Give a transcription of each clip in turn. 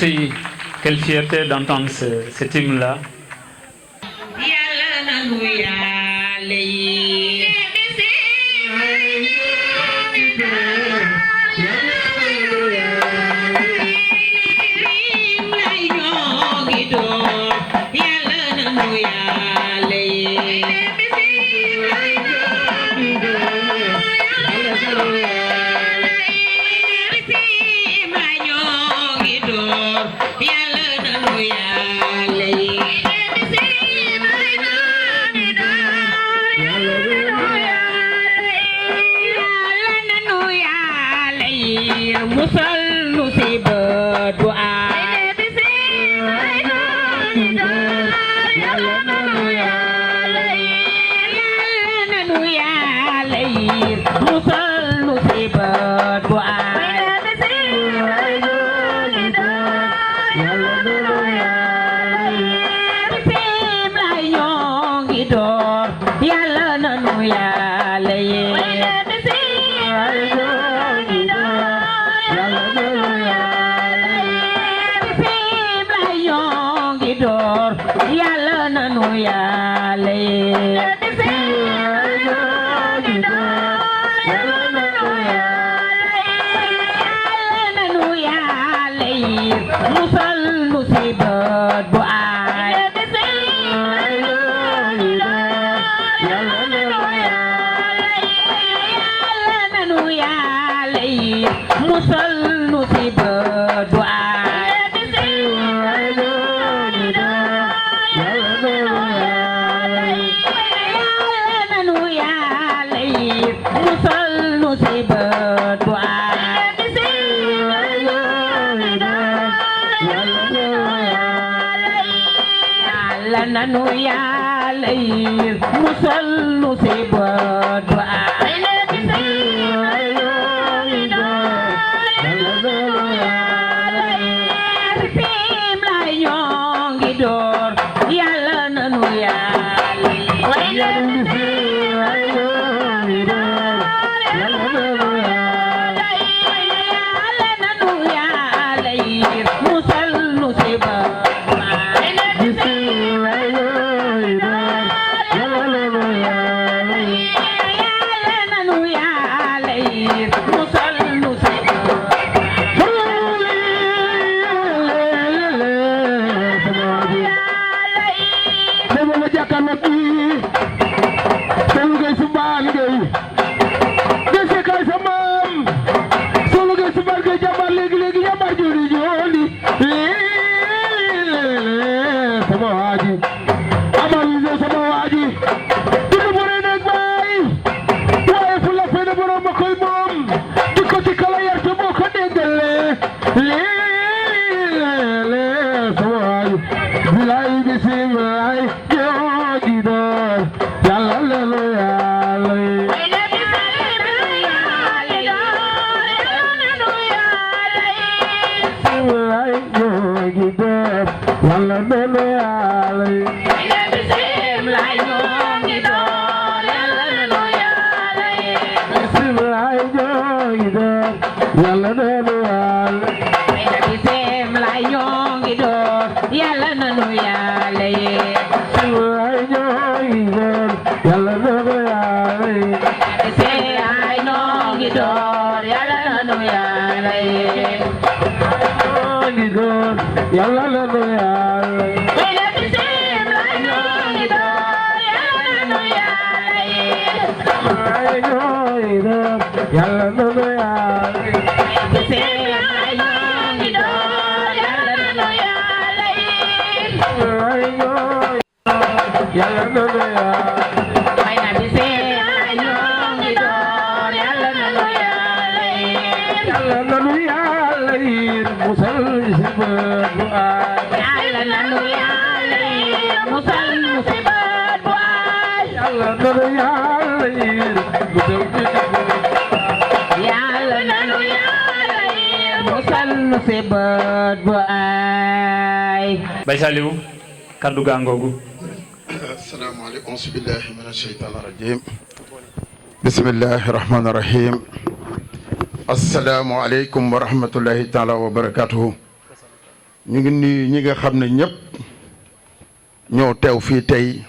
Merci. Quelle fierté d'entendre cet hymne-là. Baye Saliou kaddu gangoogu. Asalaamaaleykum auzu billahi mina shaytaani rajim. Bismillahi rahmaani rahim. Asalaamaaleykum wa rahmatullahi taala wa barakatuhu. ñu ngi nuyu ñi nga xam ne ñëpp ñoo teew fii tey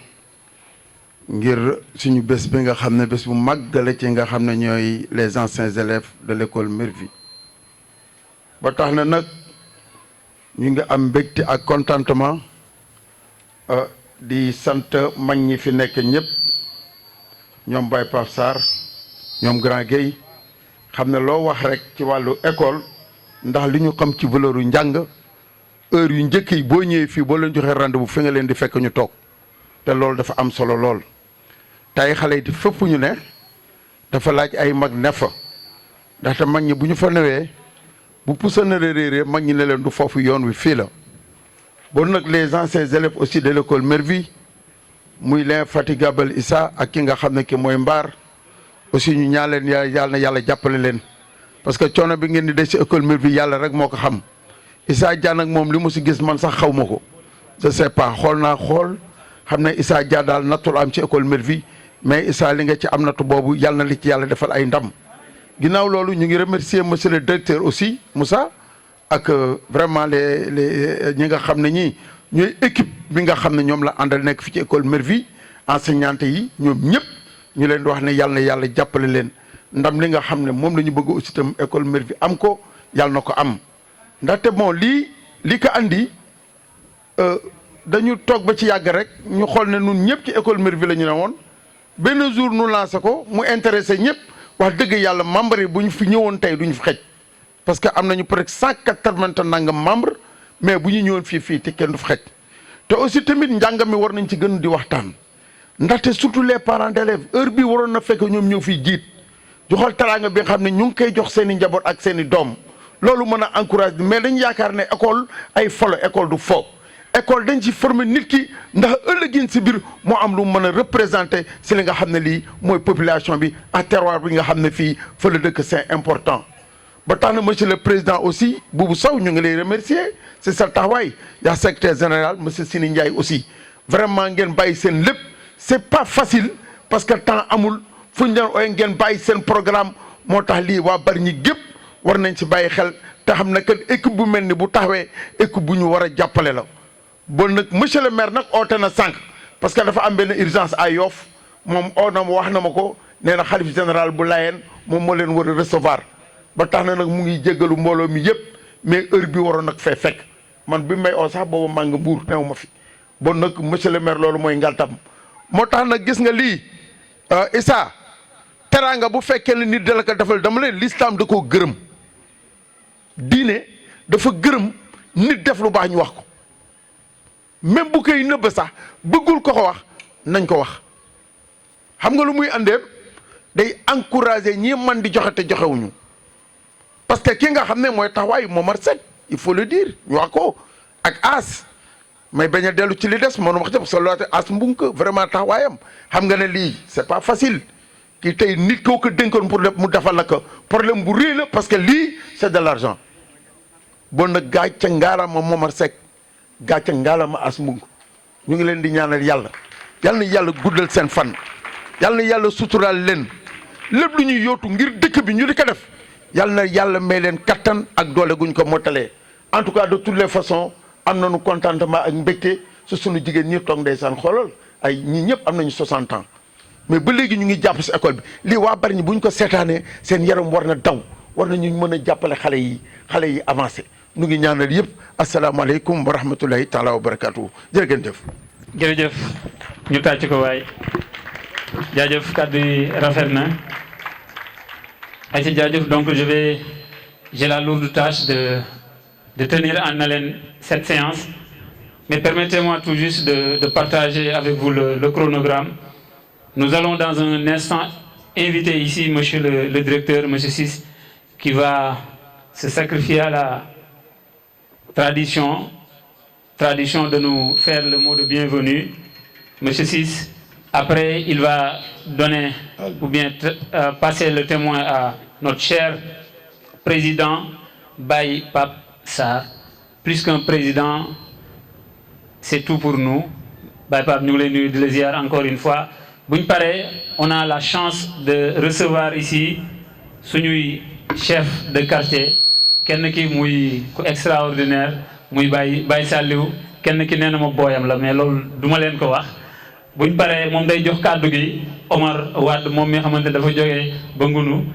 ngir suñu bés bi nga xam ne bés bu màgg la ci nga xam ne ñooy les anciens élèves de l'école Mervi ba tax na nag ñu ngi am mbégte ak contentement di sant mag ñi fi nekk ñëpp ñoom Baye Pape Sarr ñoom Grand Gueye xam ne loo wax rek ci wàllu école ndax li ñu xam ci valeur yu njàng heure yu njëkk yi boo ñëwee fii boo leen joxee rendez-vous fi nga leen di fekk ñu toog te loolu dafa am solo lool tey xale yi di fépp ñu ne dafa laaj ay mag ne fa ndaxte mag ñi bu ñu fa newee bu puusana réerée mag ñi ne leen du foofu yoon wi fii la bon nag les anciens élèves aussi de l'école Mervi muy l'infatigable Issa ak ki nga xam ne ki mooy Mbaar aussi ñu ñaan leen yàlla na yàlla jàppale leen parce que coono bi ngeen di des ci école Mervi yàlla rek moo ko xam Issa Dia nag moom li mu si gis man sax xaw ma ko je sais pas xool naa xool xam ne Issa Dia daal nattul am ci école Mervi mais Issa li nga ci am nattu boobu yàlla na li ci yàlla defal ay ndam ginnaaw loolu ñu ngi remercier monsieur le directeur aussi Moussa ak vraiment les ñi nga xam ne ñii ñooy équipe bi nga xam ne ñoom la àndal nekk fi ci école Mervi enseignante yi ñoom ñëpp ñu leen di wax ne yàlla na yàlla jàppale leen ndam li nga xam ne moom la ñu bëgg aussi itam école Mervi am ko yàlla na ko am ndaxte bon li ko andi dañu toog ba ci yàgg rek ñu xool ne nun ñëpp ci école Mervi la ñu ne woon benn jour nu lancé ko mu intéressé ñëpp wax dëgg yàlla membre yi bu ñu fi ñëwoon tey du ñu fi xej parce que am nañu presque 180 nangam membre mais bu ñu ñëwoon fii te kenn du fi xej te aussi tamit njàng mi war nañ ci gën di waxtaan ndaxte surtout les parents d'élèves heure bi waroon na fekk ñoom ñëw fiy jiit joxal teraanga bi nga xam ne ñu ngi koy jox seen i njaboot ak seen i doom loolu mën a encouragé mais dañu yaakaar ne école ay folo école du fo école dañ ci former nit ki ndax ëllëgin si biir moo am lu mën a représenter si li nga xam ne lii mooy population bi ak terroir bi nga xam ne fii fa la dëkk c'est important ba tax na monsieur le président aussi Boubou Sow ñu ngi lay remercier c'est sa taxawaay yaa secrétaire général monsieur Sini Ndiaye aussi vraiment ngeen bàyyi seen lépp c'est pas facile parce que temps amul fu ñu leen ooy ngeen bàyyi seen programme moo tax lii waa Bargny gépp war nañ ci bàyyi xel te xam ne que équipe bu mel ni bu taxawee équipe bu ñu war a jàppale la bon nag monsieur le maire nag oote na sànq parce que dafa am benn urgence à Yoff moom oo na ma wax na ma ko nee na xalif général bu Layeen moom moo leen war a recevoir ba tax na nag mu ngi jéggalu mbooloo mi yëpp mais heure bi waroon nag fee fekk man bi may oo sax boobu maa nga Mbuur new ma fi bon nag monsieur le maire loolu mooy ngaltam moo tax nag gis nga lii Issa teraanga bu fekkee ne nit dala ko defal dama leen l'islam da koo gërëm diine dafa gërëm nit def lu baax ñu wax ko même bu koy nëbb sax bëggul ko wax nañ ko wax xam nga lu muy àndee day encourager ñi man di joxe te joxewuñu parce que ki nga xam ne mooy taxawaayu Momar Seck il faut le dire ñu wax ko ak As may bañ a dellu ci li des mënu wax jëpp solo As mbunk vraiment taxawaayam xam nga ne lii c'est pas facile kii tey nit koo ko dénkoon pour mu defal la ko problème bu rëy la parce que lii c'est de l'argent bon nag gàcce ngaalama Momar Seck gàcce ngaalama As mbunk ñu ngi leen di ñaanal yàlla yal na yàlla guddal seen fan yal na yàlla suturaal leen lépp lu ñuy yootu ngir dëkk bi ñu di ko def yal na yàlla may leen kattan ak doole guñ ko mottalee en tout cas de toutes les façons am nañu contentement ak mbégte su sunu jigéen ñi toog ndeysaan xoolal ay ñii ñëpp am nañu 60 ans mais ba léegi ñu ngi jàpp si école bi lii waa Bargny bu ñu ko seetaanee seen yaram war na daw war nañu mën a jàppale xale yi avancé ñu ngi ñaanal yëpp asalaamaaleykum wa rahmatulahi taala wa barakatuhu jërë ngeen jëf. jërëjëf ñu tàcc ko waay jaajëf kàddu yi rafet na ay ci jaajëf donc j'ai la lourde tâche de tenir en haleine cette séance mais permettez-moi tout juste de partager avec vous le chronogramme. Nous allons dans un instant inviter ici monsieur le directeur, monsieur Ciss, qui va se sacrifier à la tradition de nous faire le mot de bienvenue. Monsieur Ciss, après il va donner ou bien passer le témoin à notre cher président Baye Pape Sarr. Plus qu'un président, c'est tout pour nous. Baye Pape ñu ngi lay nuyu di la ziar encore une fois. bu ñu paree on a la chance de recevoir ici suñuy chef de quartier kenn ki muy ku extraordinaire muy Baye Saliou kenn ki nee na ma booyam la mais loolu duma leen ko wax buñ paree moom day jox kàddu gi Omar Wade moom mi nga xamante dafa jógee ba Ngunu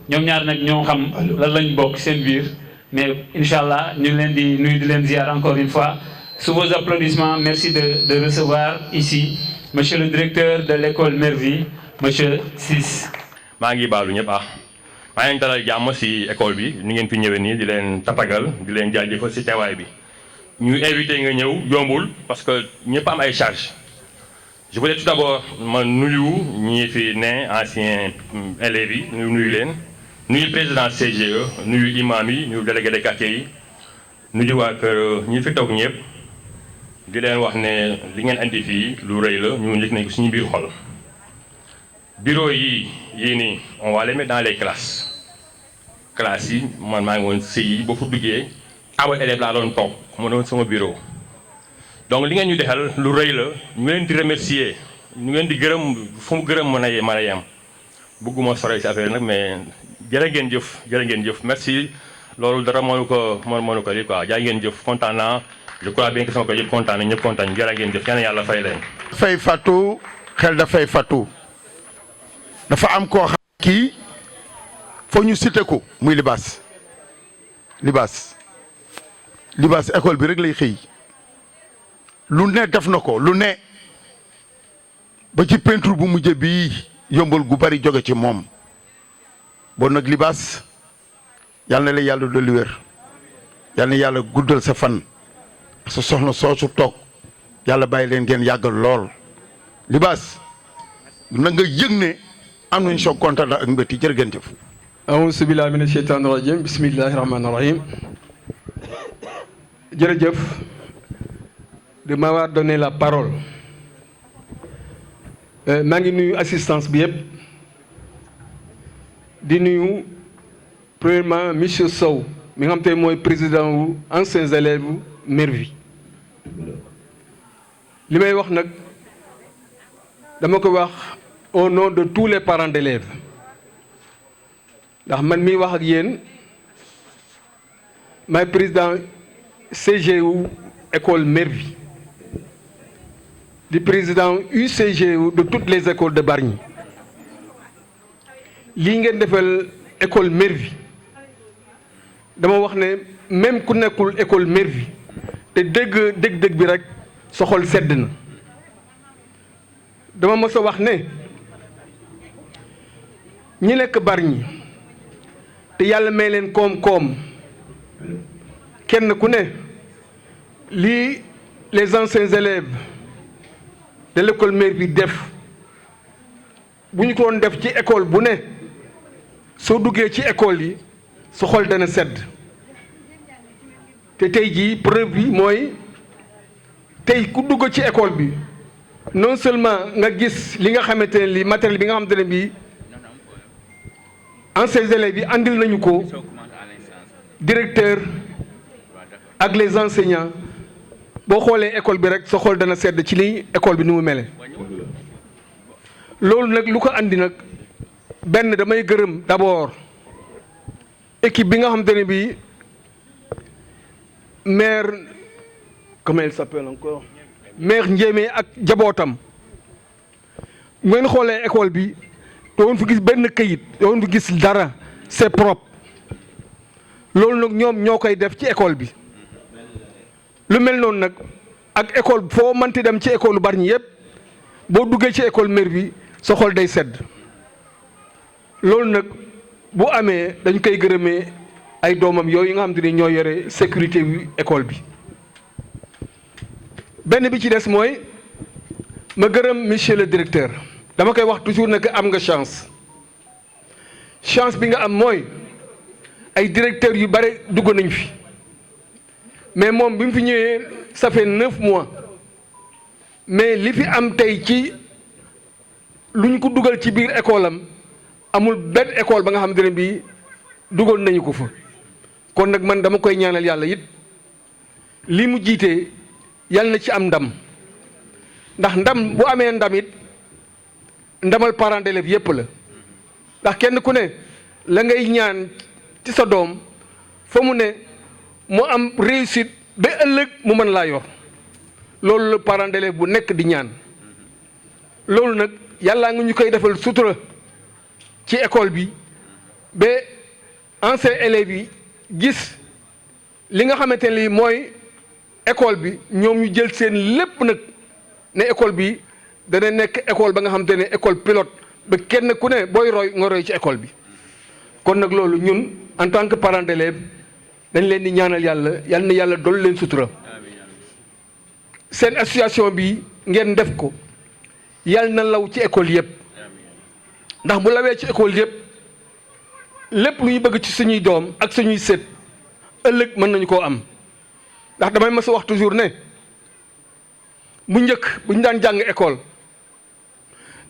ñoom ñaar nag ñoo xam lan lañ bokk seen biir mais incha allah ñu leen di nuyu di leen ziar encore une fois. Sous vos applaudissements, merci de recevoir ici monsieur le directeur de l'école Mervi, monsieur Ciss. maa ngi baalu ñëpp maa ngi dalal jàmm si école bi ni ngeen fi ñëwee nii di leen tatagal di leen jaajëfal si teewaay bi ñu invité nga ñëw yombul parce que ñëpp am ay charges. Je voulais tout d'abord ma nuyu ñi fi ne anciens élèves yi nuyu leen nuyu président CGE nuyu imam yi nuyu délégué de quartier yi nuyu waa kër ñi fi toog ñëpp di leen wax ne li ngeen andi fii lu rëy la ñu njëkk nañ ko suñu biir xol. Bureau yii nii on va les mettre dans les classes yi man maa ngi woon CI boo fa duggee awa élève laa doon toog mu doon sama bureau. Donc li ngeen ñu defal lu rëy la ñu leen di remercier ñu leen di gërëm fu mu gërëm mën a yem bëgguma sore ci affaire nag mais jërë ngeen jëf merci loolu dara mënu ko lii quoi jaa ngeen jëf kontaan naa je crois bien que sama ko yëpp kontaan na ñëpp kontaan jërë ngeen jëf yàlla fay leen. fay fàttu xel dafay fàttu dafa am koo xam kii foo ñu cité ko muy libaas école bi rek lay xëy. lu ne def na ko lu ne ba ci peinture bu mujj bii yombal gu bari jóge ci moom bon nag libaas yal na la yàlla dolli wér yal na yàlla guddal sa fan sa soxna soosu toog yàlla bàyyi leen ngeen yàggal lool libaas na nga yëg ne am nañ soog kontaan ak mbétti jërë ngeen jëf. auzu billaahi mina sheytaani rajiim bismillaahi rahmaani rahiim jërëjëf. De m'avoir donné la parole maa ngi nuyu assistance bi yëpp di nuyu premièrement monsieur Sow mi nga xam te mooy président wu anciens élèves Mervi li may wax nag dama ko wax au nom de tous les parents d'élèves ndax man miy wax ak yéen maay président CG wu école Mervi di président UCG de toutes les écoles de Bargny lii ngeen defal école Mervi dama wax ne même ku nekkul école Mervi te dégg bi rek sa xol sedd na dama mës a wax ne ñi nekk Bargny te yàlla may leen koom-koom kenn ku ne lii les anciens élèves de l'école Mervi def bu ñu ko doon def ci école bu ne soo duggee ci école yi sa xol dana sedd te tey jii preuve bi mooy tey ku dugg ci école bi non seulement nga gis li nga xamante ne li matériel bi nga xamante ne bii anciens élèves yi andil nañu ko directeur ak les enseignants boo xoolee école bi rek sa xol dana sedd ci li école bi ni mu mele loolu nag lu ko andi nag benn damay gërëm d'abord équipe bi nga xamante ne bii maire comment elle s'appelle encore maire Ndiémé ak jabootam ngeen xoolee école bi doon fi gis benn këyit doon fi gis dara c'est propre loolu nag ñoom ñoo koy def ci école bi lu mel noonu nag ak école foo mënti dem ci école Bargny yëpp boo duggee ci école Mervi sa xol day sedd loolu nag bu amee dañ koy gërëmee ay doomam yooyu nga xam te ne ñoo yore sécurité bi école bi. benn bi ci des mooy ma gërëm monsieur le directeur dama koy wax toujours ne que am nga chance bi nga am mooy ay directeurs yu bare dugg nañ fi. mais moom bi mu fi ñëwee ça fait 9 mois mais li fi am tey ci lu ñu ko dugal ci biir école am amul benn école ba nga xamante ne bii dugal nañu ko fa kon nag man dama koy ñaanal yàlla it li mu jiitee yàlla na ci am ndam ndax ndam bu amee ndam it ndamal parents d'élèves yépp la ndax kenn ku ne la ngay ñaan ci sa doom fa mu ne mu am réussite ba ëllëg mu mën laa yor loolu la parent d'élève bu nekk di ñaan loolu nag yàllaa nga ñu koy defal sutura ci école bi ba anciens élèves yi gis li nga xamante ne lii mooy école bi ñoom ñu jël seen lépp nag ne école bi dana nekk école ba nga xamante ne école pilote ba kenn ku ne booy roy nga roy ci école bi kon nag loolu ñun en tant que parent d'élève dañ leen di ñaanal yàlla yal na yàlla dolli leen sutura seen association bi ngeen def ko yal na law ci école yëpp ndax bu lawee ci école yëpp lépp lu ñu bëgg ci suñuy doom ak suñuy sët ëllëg mën nañu koo am ndax damay mas a wax toujours ne bu njëkk bu ñu daan jàng école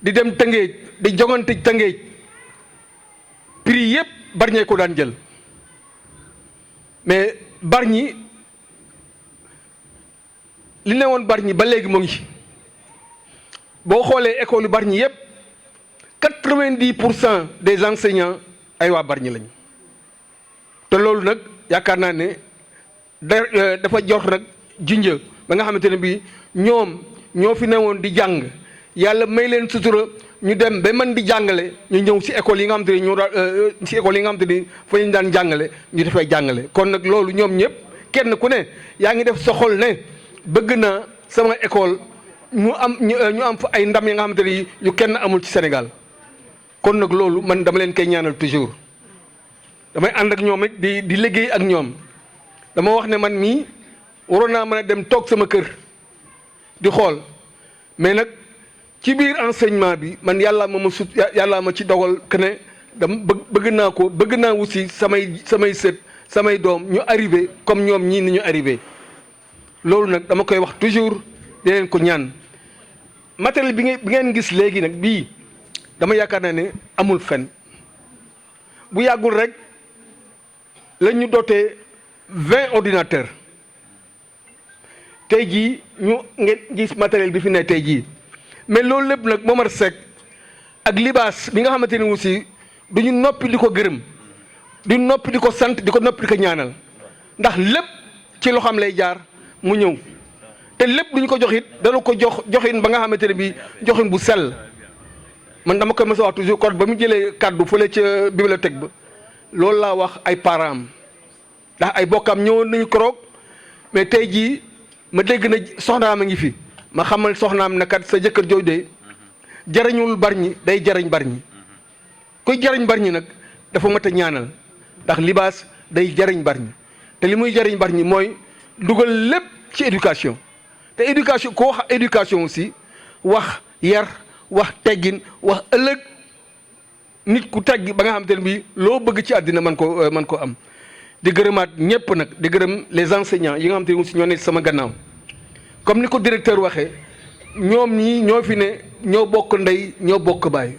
di dem Tëngéej di jogante Tëngéej prix yëpp Bargny ko daan jël mais Bargny li ne woon Bargny ba léegi mu ngi boo xoolee école yu Bargny yëpp 90% des enseignants ay waa Bargny lañu te loolu nag yaakaar naa ne dafa jot nag junjë ba nga xamante ne bii ñoom ñoo fi newoon di jàng yàlla may leen sutura ñu dem ba mën di jàngale ñu ñëw si école yi nga xamante ni ñoo si école yi nga xamante ni fa ñu daan jàngale ñu dafay jàngale kon nag loolu ñoom ñëpp kenn ku ne yaa ngi def sa xol ne bëgg naa sama école ñu am fa ay ndam yi nga xamante ni yu kenn amul ci Sénégal kon nag loolu man dama leen koy ñaanal toujours damay ànd ak ñoom it di liggéey ak ñoom dama wax ne man mii waroon naa mën a dem toog sama kër di xool mais nag ci biir enseignement bi man yàllaa ma ci dogal que ne dama bëgg naa aussi samay sët samay doom ñu arrivé comme ñoom ñii ni ñu arrivé loolu nag dama koy wax toujours di leen ko ñaan matériel bi ngeen gis léegi nag bii dama yaakaar naa ne amul fen bu yàggul rek lañ ñu doté 20 ordinateurs tey jii ñu ngeen gis matériel bi fi ne tey jii mais loolu lépp nag Momar Seck ak libaas bi nga xamante ne aussi duñu noppi di ko gërëm di noppi di ko sant di ko noppi di ko ñaanal ndax lépp ci loxoom lay jaar mu ñëw te lépp duñu ko jox it dana ko joxin ba nga xamante ne bii joxin bu sell man dama koy mës a wax toujours kon ba mu jëlee kàddu fële ca bibliothèque ba loolu laa wax ay parents am ndax ay bokkam ñëwoon nañu koroog mais tey jii ma dégg na soxnaam a ngi fi ma xamal soxnaam ne kat sa jëkkër jooju de jariñul Bargny day jariñ Bargny kuy jariñ Bargny nag dafa mat a ñaanal ndax libaas day jariñ Bargny te li muy jariñ Bargny mooy dugal lépp ci éducation te éducation koo wax éducation aussi wax yar wax teggin wax ëllëg nit ku teggi ba nga xamante ne bii loo bëgg ci àddina man ko am di gërëmaat ñëpp nag di gërëm les enseignants yi nga xamante ne aussi ñoo ne sama gannaaw comme ni ko directeur waxee ñoom ñii ñoo fi ne ñoo bokk ndey ñoo bokk baay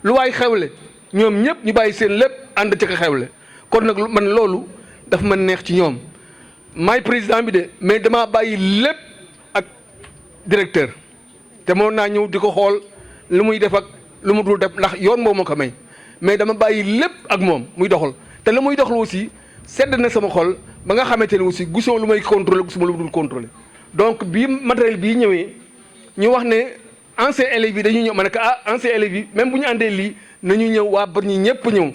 lu waay xewle ñoom ñëpp ñu bàyyi seen lépp ànd ci ko xewle kon nag man loolu daf ma neex ci ñoom maay président bi de mais damaa bàyyi lépp ak directeur te moo naa ñëw di ko xool lu muy def ak lu mu dul def ndax yoon moo ma ko may mais dama bàyyi lépp ak moom muy doxal te la muy doxal aussi sedd na sama xol ba nga xamante ne aussi gisuma lu may contrôler gisuma lu mu dul contrôler donc bii matériel bii ñëwee ñu wax ne anciens élèves yi dañuy ñëw ma ne ko anciens élèves yi même bu ñu àndee lii nañu ñëw waa Bargny ñëpp ñëw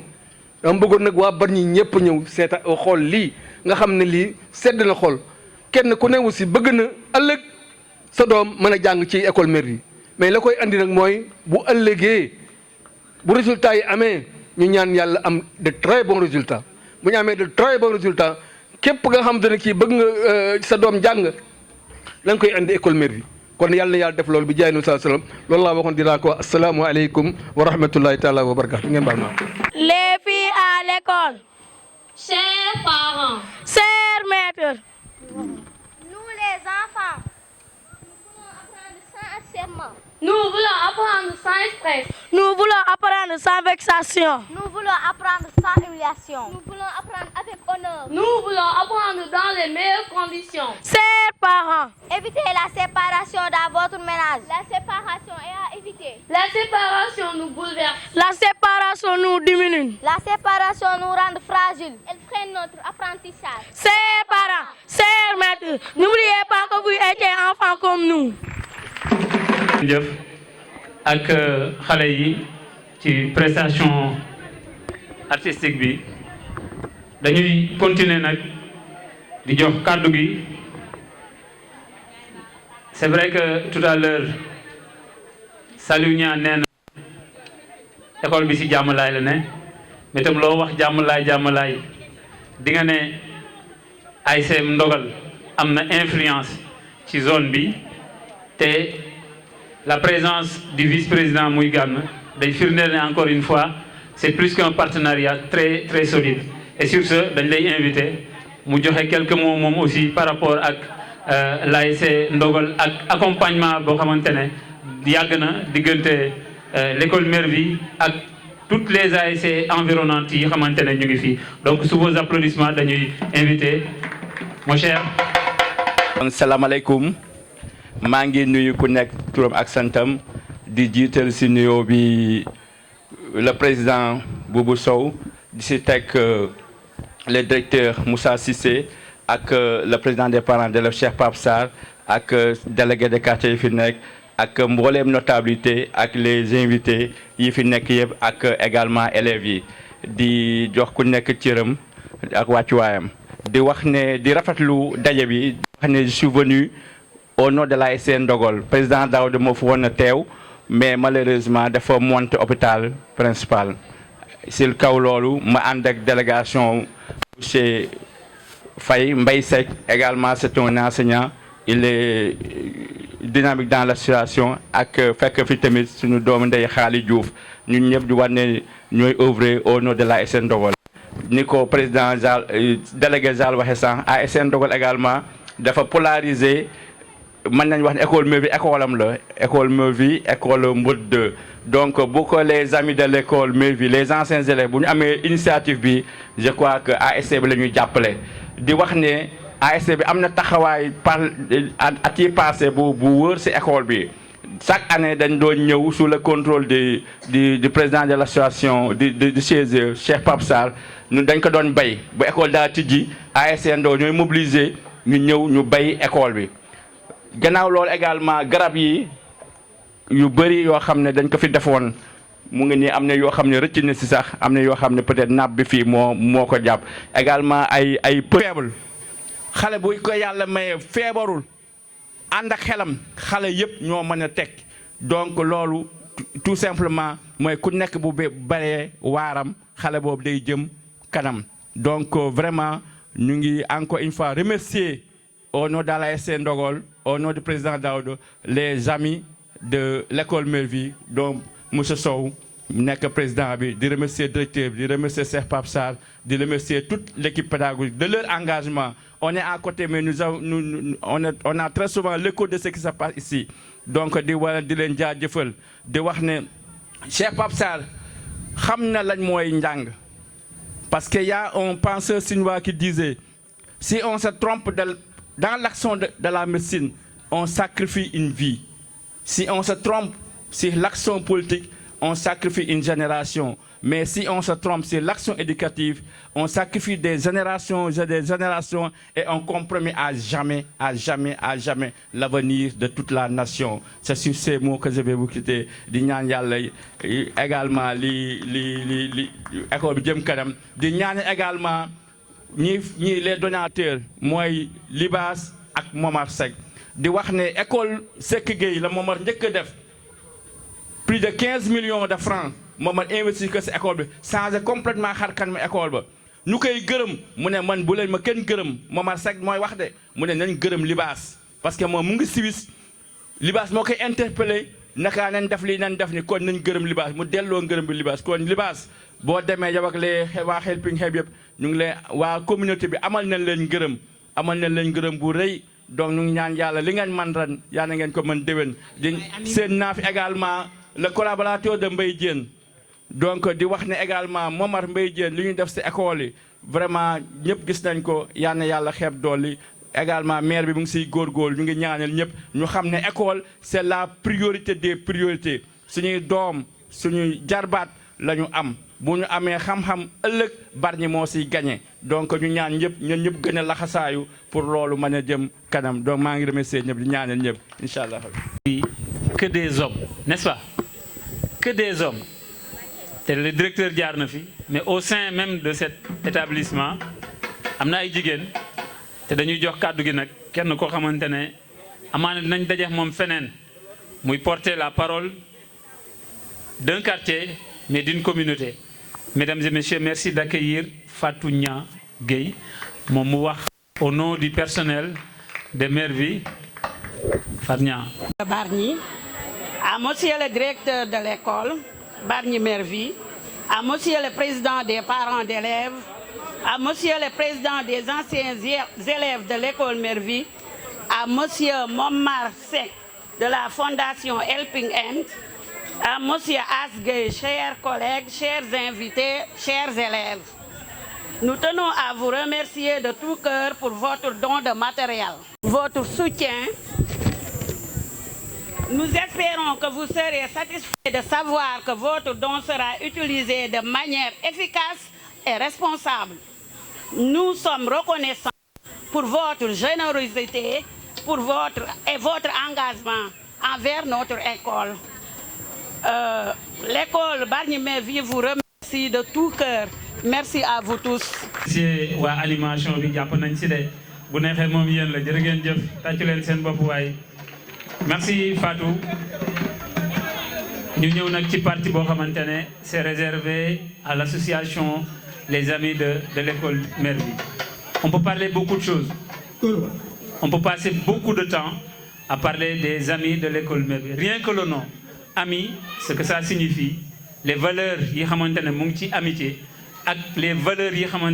dama bëggoon nag waa Bargny ñëpp ñëw seeta xool lii nga xam ne lii sedd na xol kenn ku ne aussi bëgg na ëllëg sa doom mën a jàng ci école mairie bi mais la koy andi nag mooy bu ëllëgee bu résultat yi amee ñu ñaan yàlla am de très bons résultats bu ñu amee de très bons résultats képp nga xam ne kii bëgg nga sa doom jàng la nga koy andi école mairie bi kon yàlla na yàlla def loolu bi jaay nu salaam loolu laa waxoon dinaa ko wax asalaamaaleykum wa rahmatullahi taala wa barakatu ngeen baal ma. Les filles à l'école. Chers parents, Chers maîtres. Nous les enfants, nous voulons apprendre sans stress. Nous voulons apprendre sans vexation. nous voulons apprendre sans humiliation. Nous voulons apprendre avec honneur. Nous voulons apprendre dans les meilleures conditions. Chers parents. Évitez la séparation dans votre ménage. La séparation est à éviter. La séparation nous bouleverse. La séparation séparation nous diminue. La séparation nous rend fragiles. Elle freine notre apprentissage. Chers parents, chers maîtres, n'oubliez pas que vous étiez enfants comme nous. jëf ak xale yi ci prestation artistique bi dañuy continuer nag di jox kàddu gi. C'est vrai que tout à l'heure Saliou Niang nee na école bi ci jàmmalaay la ne mais tam loo wax jàmmalaay di nga ne ASC Ndogal am na influence ci zone bi te la présence du vice-président muy Gana day firndeel ne encore une fois c'est plus qu'un partenariat très très solide et sur ce dañ lay invité mu joxe quelques mots moom aussi par rapport ak l'ASC Ndogal ak accompagnement boo xamante ne yàgg na diggante l'école Mervi ak toutes les ASC environnantes yi xamante ne ñu ngi fii donc sous vos applaudissements dañuy invité mon cher. salaamaaleykum maa ngi nuyu ku nekk turam ak santam di jiital si nuyoo bi le président Boubou Sow di si teg le directeur Moussa Cissé ak le président des parents d'élèves Cheikh Pape Sarr ak délégué de quartier yi fi nekk ak mbooleem notabilité ak les invités yi fi nekk yëpp ak également élèves yi di jox ku nekk cëram ak wàccuwaayam di wax ne di rafetlu daje bi di wax ne je suis venu au nom de l'ASC Ndogal président Daouda moo fi woon a teew mais malheureusement dafa monter hôpital principal si kaw loolu ma ànd ak délégation monsieur Faye Mbaye Seck également c'est un enseignant il est dynamique dans l'association ak fekk fi tamit suñu doomu ndey Xaali Diouf ñun ñëpp di war ne ñooy œuvrer au nom de l'ASC Ndogal ni ko président Zal délégué Zal waxe sànq ASC Ndogal également dafa polariser mën nañ wax ne école Mervi école am la école Mervi école Mbod 2 donc bu ko les amis de l'école Mervi les anciens élèves bu ñu amee initiative bi je crois que ASC bi la ñuy jàppale di wax ne ASC bi am na taxawaay par at yi passé bu wër ci école bi chaque année dañ doon ñëw sous le contrôle du président de l'association du CESE Cheikh Pape Sarr ñun dañ ko doon bay bu école daa tijji ASC Ndo ñooy mobiliser ñu ñëw ñu bay école bi gannaaw loolu également garab yi yu bëri yoo xam ne dañ ko fi defoon mu ngi nii am na yoo xam ne rëcc na si sax am na yoo xam ne peut-être napp bi fii moo ko jàpp également ay faible xale bu ko yàlla maye feebarul ànd ak xelam xale yëpp ñoo mën a teg donc loolu tout simplement mooy ku nekk bu baree waaram xale boobu day jëm kanam donc vraiment ñu ngi encore une fois remercier au nom de l'ASC Ndogal au nom du président Daouda les amis de l'école Mervi donc monsieur Sow nekk président bi di remercier directeur bi di remercier Cheikh Pape Sarr di remercier toute l'équipe pédagogique de leur engagement. On est à côté mais on a très souvent l'écho de ce qui se passe ici donc di leen jaajëfal di wax ne Cheikh Pape Sarr xam na lañ mooy njàng parce que y a un penseur chinois qui disait si on se trompe dans l'action de la médecine on sacrifie une vie si on se trompe sur l'action politique on sacrifie une génération mais si on se trompe sur l'action éducative on sacrifie des générations et on compromet à jamais l'avenir de toute la nation c'est sur ces mots que je vais vous quitter di ñaan yàlla également li école bi jëm kanam di ñaan également ñi les donateurs mooy Libas ak Momar Seck di wax ne école Seck Gueye la Momar njëkk a def plus de 15 millions de francs Momar investir que ci école bi changer complètement xar kanam école ba ñu koy gërëm mu ne man bu leen ma kenn gërëm Momar Seck mooy wax de mu ne nañ gërëm Libas parce que moom mu ngi Suisse Libas moo koy interpellé naka nañ def lii nañ def ni kon nañ gërëm Libas mu delloo ngërëm bi Libas kon Libas boo demee yow ak les waa Helping Hand yëpp ñu ngi leen waa communauté bi amal nañ leen gërëm bu rëy donc ñu ngi ñaan yàlla li ngeen man ren yàlla ngeen ko mën déwén di seen naa fi également le collaborateur de Mbaye Diène donc di wax ne également Momar Mbaye Diène li ñu def ci école yi vraiment ñëpp gis nañ ko yal na yàlla xeeb dolli également maire bi mu ngi ciy góorgóorlu ñu ngi ñaanal ñëpp ñu xam ne école c'est la priorité des priorités suñuy doom suñuy jarbaat la ñu am bu ñu amee xam-xam ëllëg Bargny moo siy gagné donc ñu ñaan ñëpp ñun ñëpp gën a laxasaayu pour loolu mën a jëm kanam donc maa ngi remercier ñëpp di ñaanal ñëpp incha allah. Que des hommes, n'est-ce pas? Que des hommes. Le directeur jaar na fi mais au sein même de cet établissement am na ay jigéen te dañuy jox kàddu gi nag kenn koo xamante ne amaana dinañ dajeex moom feneen muy porter la parole d'un quartier mais d'une communauté. Mesdames et messieurs, merci d'accueillir Fatou Nia Gueye moom mu wax au nom du personnel de Mervi. Fatou Nia. Bargny, à monsieur le directeur de l'école Bargny Mervi, à monsieur le président des parents d'élèves, à monsieur le président des anciens élèves de l'école Mervi, à monsieur Momar Seck de la fondation Helping Hand, à monsieur Asgueye, chers collègues, chers invités, chers élèves. Nous tenons à vous remercier de tout cœur pour votre don de matériel, votre soutien. Nous espérons que vous serez satisfaits de savoir que votre don sera utilisé de manière efficace et responsable. Nous sommes reconnaissants pour votre générosité pour votre engagement envers notre école. L'école Bargny Mervi vous remercie de tout cœur. Merci à vous tous. C'est waa animation bi jàpp nañ ci de bu neexee moom yéen la jërë ngeen jëf tàccu leen seen bopp waaye. Merci Fatou. Nous sommes dans parti c'est réservé à l'association Les Amis de l'école Mervi. On peut parler beaucoup de choses. On peut passer beaucoup de temps à parler des amis de l'école Mervi. Rien que le nom, ami, ce que ça signifie, les valeurs qui sont amitié, et les valeurs qui sont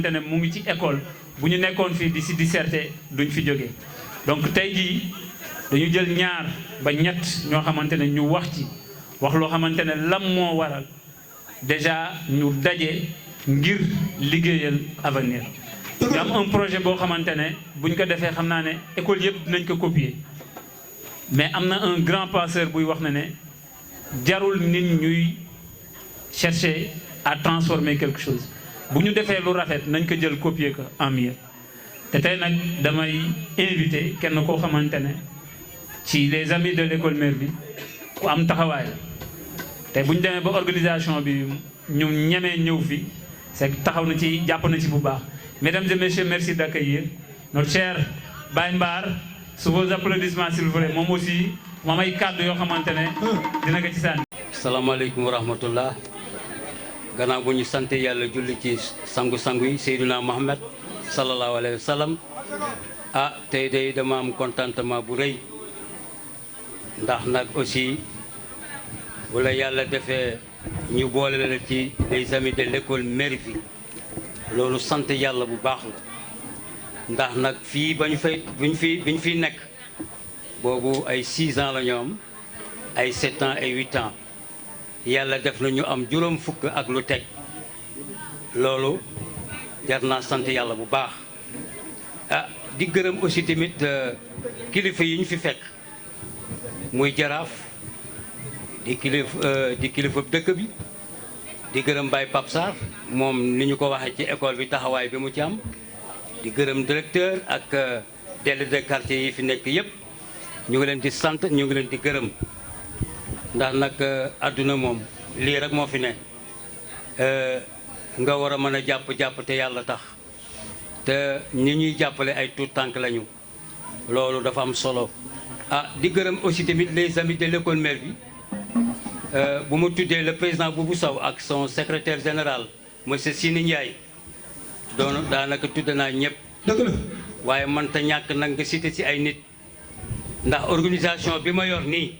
école, si nous sommes d'ici disserté, nous sommes donc aujourd'hui, dañu jël ñaar ba ñett ñoo xamante ne ñu wax ci wax loo xamante ne lam moo waral déjà ñu daje ngir liggéeyal avenir ñu am un projet boo xamante ne buñ ko defee xam naa ne école yëpp dinañ ko copier mais am na un grand penseur buy wax na ne jarul nit ñuy chercher à transformer quelque chose bu ñu defee lu rafet nañ ko jël copier ko en mieux te tey nag damay invité kenn koo xamante ne ci les amis de l'école Mervi ku am taxawaay te bu ñu demee ba organisation bi ñu ñemee ñëw fi c'est taxaw na ci jàpp na ci bu baax. Mesdames et messieurs, merci d'accueillir notre cher Baye Mbar. Sous vos applaudissements s'il vous plaît moom aussi moom ay kàddu yoo xamante ne dina ko ci sànni. salaamaaleykum wa rahmatullah gannaaw bu ñu sant yàlla julli ci sangu-sangu yi Seydina Mohamed sallallahu alayhi wa sallam tey day dama am contentement bu rëy. ndax nag aussi bu la yàlla defee ñu boole la ci les amis de l'école Mervi loolu sant yàlla bu baax la ndax nag fii ba ñu fiy nekk boobu ay 6 ans la ñu am ay 7 ans ay 8 ans yàlla def na ñu am juróom fukk ak lu teg loolu jar naa sant yàlla bu baax di gërëm aussi tamit kilifa yi ñu fi fekk. muy jaraaf di kilifa dëkk bi di gërëm Baye Pape Sarr moom ni ñu ko waxee ci école bi taxawaay bi mu ci am di gërëm directeur ak délégué de quartier yi fi nekk yépp ñu ngi leen di sant ñu ngi leen di gërëm ndax nag àdduna moom lii rek moo fi ne nga war a mën a jàpp te yàlla tax te ñi ñuy jàppale ay tuut tànk lañu loolu dafa am solo. di gërëm aussi tamit les amis de l'école Mervi bu ma tuddee le président Boubou Sow ak son secrétaire général monsieur Sini Ndiaye doon daanaka tudd naa ñëpp. waaye man ta ñàkk nag nga cité ci ay nit ndax organisation bi ma yor nii